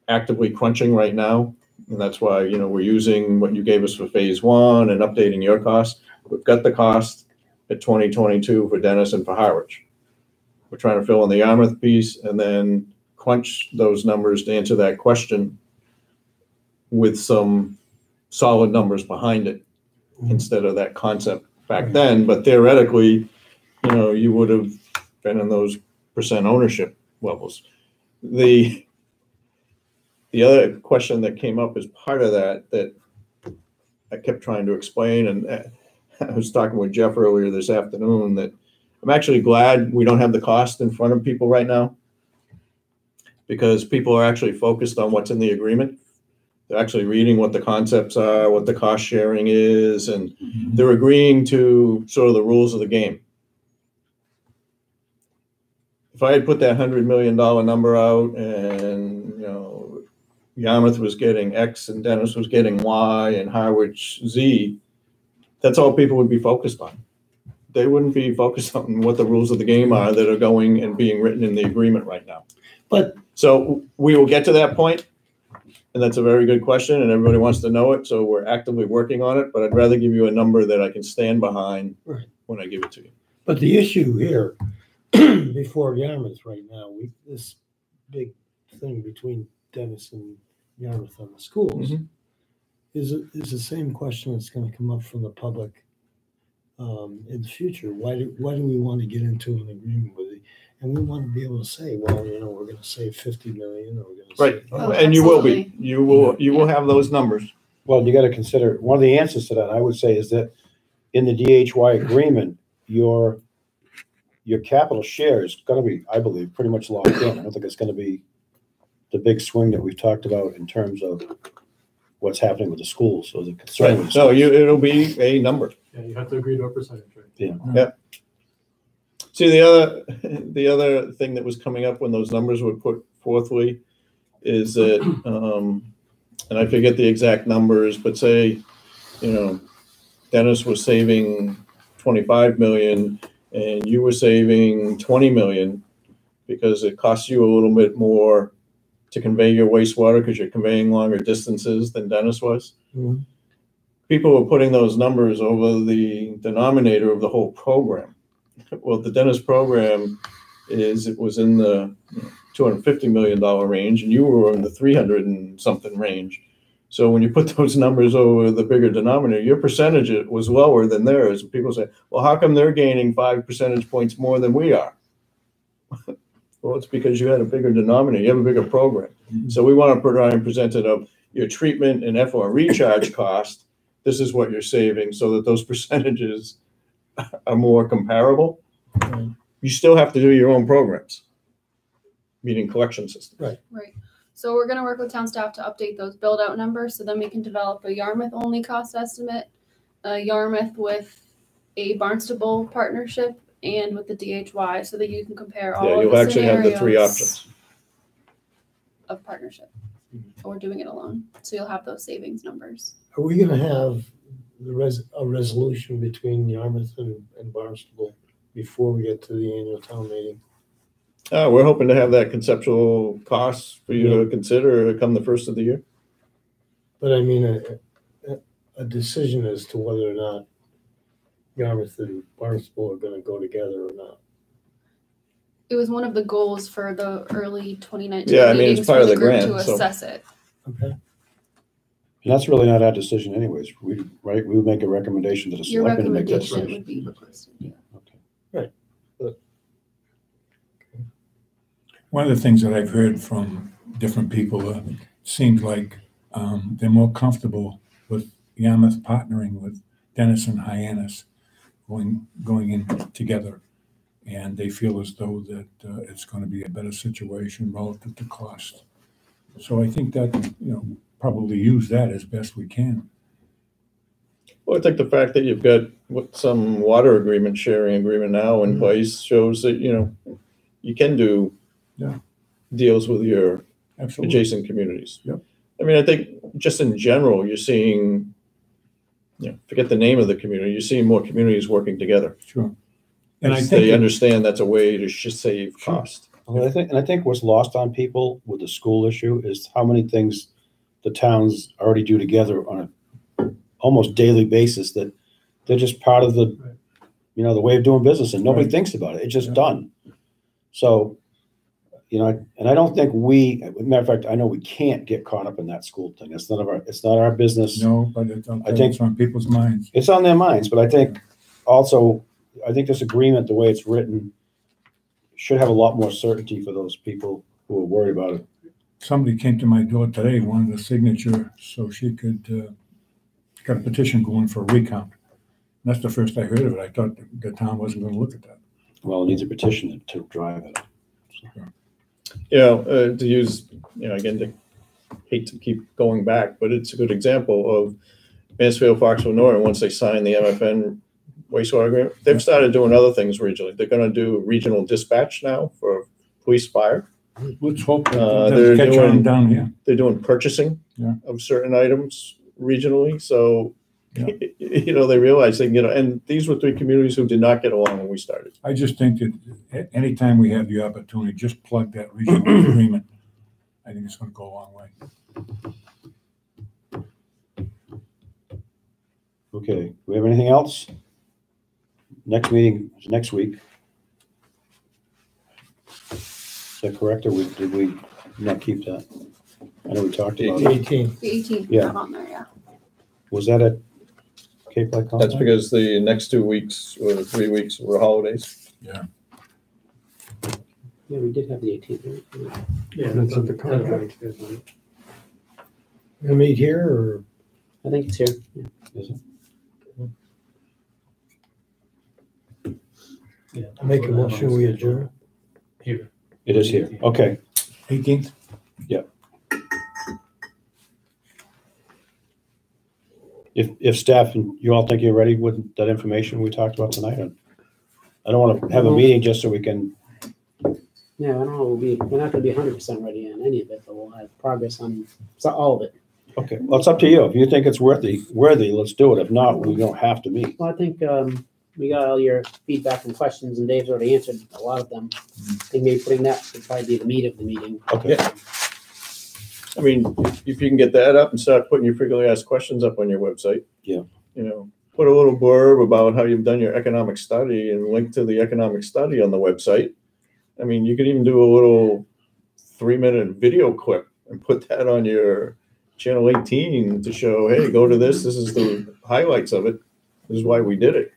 actively crunching right now. And that's why, we're using what you gave us for phase 1 and updating your costs. We've got the cost at 2022 for Dennis and for Harwich. We're trying to fill in the Yarmouth piece and then crunch those numbers to answer that question with some solid numbers behind it instead of that concept back then. But theoretically, you would have been in those percent ownership levels. The other question that came up as part of that I kept trying to explain, and I was talking with Jeff earlier this afternoon, that I'm actually glad we don't have the cost in front of people right now, because people are actually focused on what's in the agreement. They're actually reading what the concepts are, what the cost sharing is, and they're agreeing to sort of the rules of the game. If I had put that $100 million number out and, Yarmouth was getting X and Dennis was getting Y and Harwich Z, that's all people would be focused on. They wouldn't be focused on what the rules of the game are that are going and being written in the agreement right now. So we will get to that point, and that's a very good question, and everybody wants to know it, so we're actively working on it, but I'd rather give you a number that I can stand behind when I give it to you. But the issue here, before Yarmouth right now, this big thing between Dennis and Yarmouth on the schools is the same question that's going to come up from the public in the future. Why do we want to get into an agreement with it? And we want to be able to say, well, we're going to save 50 million, or we're going to Right, save, and you will be. You will have those numbers. Well, you got to consider, one of the answers to that, I would say, is that in the DHY agreement, your capital share is going to be, I believe, pretty much locked in. I don't think it's going to be the big swing that we've talked about in terms of what's happening with the schools, so the concern Right, is. so it'll be a number. Yeah, you have to agree to a percentage, right? See, the other thing that was coming up when those numbers were put forthly is that, and I forget the exact numbers, but say, Dennis was saving 25 million and you were saving 20 million because it costs you a little bit more to convey your wastewater because you're conveying longer distances than Dennis was. Mhm. People were putting those numbers over the denominator of the whole program. Well, the Dennis program it was in the $250 million range and you were in the 300 and something range. So when you put those numbers over the bigger denominator, your percentage was lower than theirs. And people say, well, how come they're gaining 5 percentage points more than we are? Well, it's because you had a bigger denominator, you have a bigger program. So we want to present it of your treatment and effluent recharge cost. This is what you're saving so that those percentages are more comparable. You still have to do your own programs, meaning collection system. Right. So we're gonna work with town staff to update those build out numbers so then we can develop a Yarmouth only cost estimate, a Yarmouth with a Barnstable partnership and with the DHY so that you can compare all Yeah, of you'll the actually have the three scenarios options. of partnership. Or doing it alone. So you'll have those savings numbers. Are we gonna have a resolution between Yarmouth and Barnstable before we get to the annual town meeting? We're hoping to have that conceptual cost for you to consider come the first of the year. But I mean, a decision as to whether or not Yarmouth and Barnstable are gonna go together or not. It was one of the goals for the early 2019 Yeah, I mean, it's meetings part for of the the group grant, to so- assess it. Okay. And that's really not our decision anyways, right? We would make a recommendation to the Your selectmen to make that recommendation decision. would be requested, yeah. One of the things that I've heard from different people, seems like they're more comfortable with Yarmouth partnering with Dennis and Hyannis, going in together. And they feel as though that it's going to be a better situation relative to cost. So I think that, probably use that as best we can. Well, I think the fact that you've got some water agreement, sharing agreement now in place shows that, you can do Yeah. deals with your Absolutely. adjacent communities. Yep. I mean, I think just in general, you're seeing, forget the name of the community, you're seeing more communities working together. Sure. And I Because think they that- understand that's a way to save Sure. cost. Well, I think what's lost on people with the school issue is how many things the towns already do together on a almost daily basis that they're just part of the, the way of doing business and nobody Right. thinks about it. It's just Yeah. done. So, and I don't think matter of fact, I know we can't get caught up in that school thing. It's not our business. No, but it's on people's minds. It's on their minds, but I think also, this agreement, the way it's written, should have a lot more certainty for those people who are worried about it. Somebody came to my door today, wanted a signature so she could, got a petition going for a recount. And that's the first I heard of it. I thought the town wasn't going to look at that. Well, it needs a petition to drive it. To use, again, to hate to keep going back, but it's a good example of Mansfield, Foxville, Norton, once they sign the MFN wastewater agreement, they've started doing other things regionally. They're gonna do regional dispatch now for police, fire. Let's hope that They're doesn't catch on doing- down here. They're doing purchasing Yeah. of certain items regionally, so, Yeah. they realize they can get, and these were 3 communities who did not get along when we started. I just think that anytime we have the opportunity, just plug that regional agreement. I think it's going to go a long way. Okay, do we have anything else? Next meeting is next week. Is that correct, or did we not keep that? I know we talked about it. 18. The 18th, Yeah. not on there, yeah. Was that at Cape Light Complex? That's because the next 2 weeks or 3 weeks were holidays. Yeah, we did have the 18th. Right? Yeah, That's at the contract. Gonna meet here or? I think it's here. Yeah. Is it? Yeah. Make a motion, we adjourn. Here. It is here, okay. 18th? If staff and you all think you're ready with that information we talked about tonight, I don't want to have a meeting just so we can, Yeah, I don't know, we're not gonna be 100% ready on any of it, but we'll have progress on all of it. okay, well, it's up to you. If you think it's worthy, let's do it. If not, we don't have to meet. Well, I think we got all your feedback and questions, and Dave's already answered a lot of them. I think maybe putting that would probably be the meat of the meeting. Okay. Yeah. I mean, if you can get that up and start putting your frequently asked questions up on your website. Yeah. You know, put a little blurb about how you've done your economic study and link to the economic study on the website. I mean, you could even do a little 3-minute video clip and put that on your channel 18 to show, hey, go to this. This is the highlights of it. This is why we did it.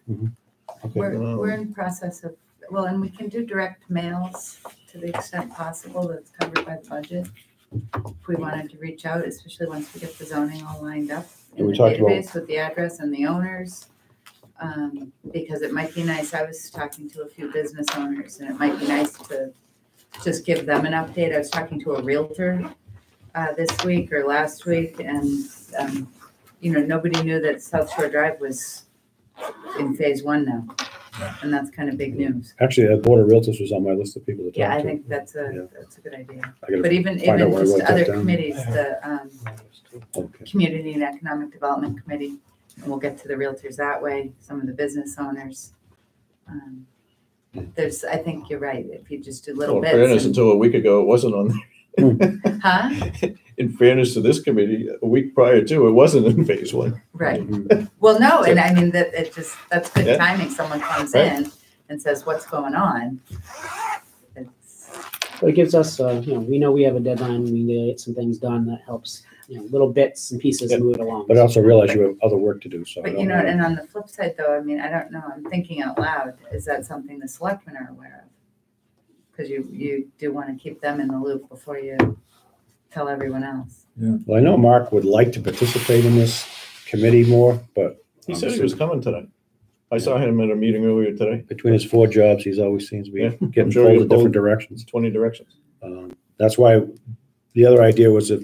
Okay. We're in process of, well, and we can do direct mails to the extent possible that's covered by the budget. If we wanted to reach out, especially once we get the zoning all lined up in And we the talked about- database with the address and the owners. Because it might be nice, I was talking to a few business owners, and it might be nice to just give them an update. I was talking to a realtor this week or last week, and you know, nobody knew that South Shore Drive was in phase 1 now. And that's kind of big news. Actually, the Board of Realtors was on my list of people to talk to. Yeah, I think that's Yeah. a good idea. I gotta But even find out where I just wrote that other down. committees, the Okay. Community and Economic Development Committee, and we'll get to the realtors that way, some of the business owners. I think you're right, if you just do little Well, in fairness, bits. until a week ago, it wasn't on Huh? there. In fairness to this committee, a week prior to, it wasn't in phase 1. Right. Mhm. Well, no, and I mean, that's good Yeah. timing. Someone comes Right. in and says, what's going on? It's, So it gives us, we know we have a deadline, we need to get some things done that helps, little bits and pieces Yeah. move it along. But I also realize you have other work to do, so. I But don't you know, wanna- and on the flip side though, I mean, I don't know, I'm thinking out loud, is that something the selectmen are aware of? Because you do want to keep them in the loop before you tell everyone else. Well, I know Mark would like to participate in this committee more, but. He said he was coming tonight. I saw him at a meeting earlier today. Between his 4 jobs, he's always seems to be Yeah, getting I'm sure pulled he'll in different pull- directions. It's 20 directions. That's why the other idea was if,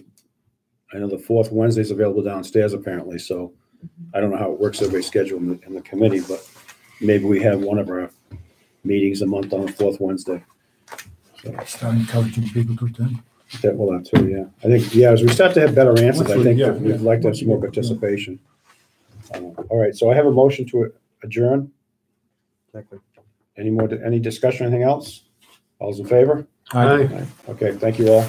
I know the 4th Wednesday's available downstairs apparently, so I don't know how it works, everybody's schedule in the committee, but maybe we have one of our meetings a month on the 4th Wednesday. So Start encouraging people to attend. that will have to, yeah. I think, yeah, as we start to have better answers, I think Yeah, that we'd yeah. like to have some more participation. All right, so I have a motion to adjourn. Any discussion, anything else? All's in favor? Aye. Okay, thank you all.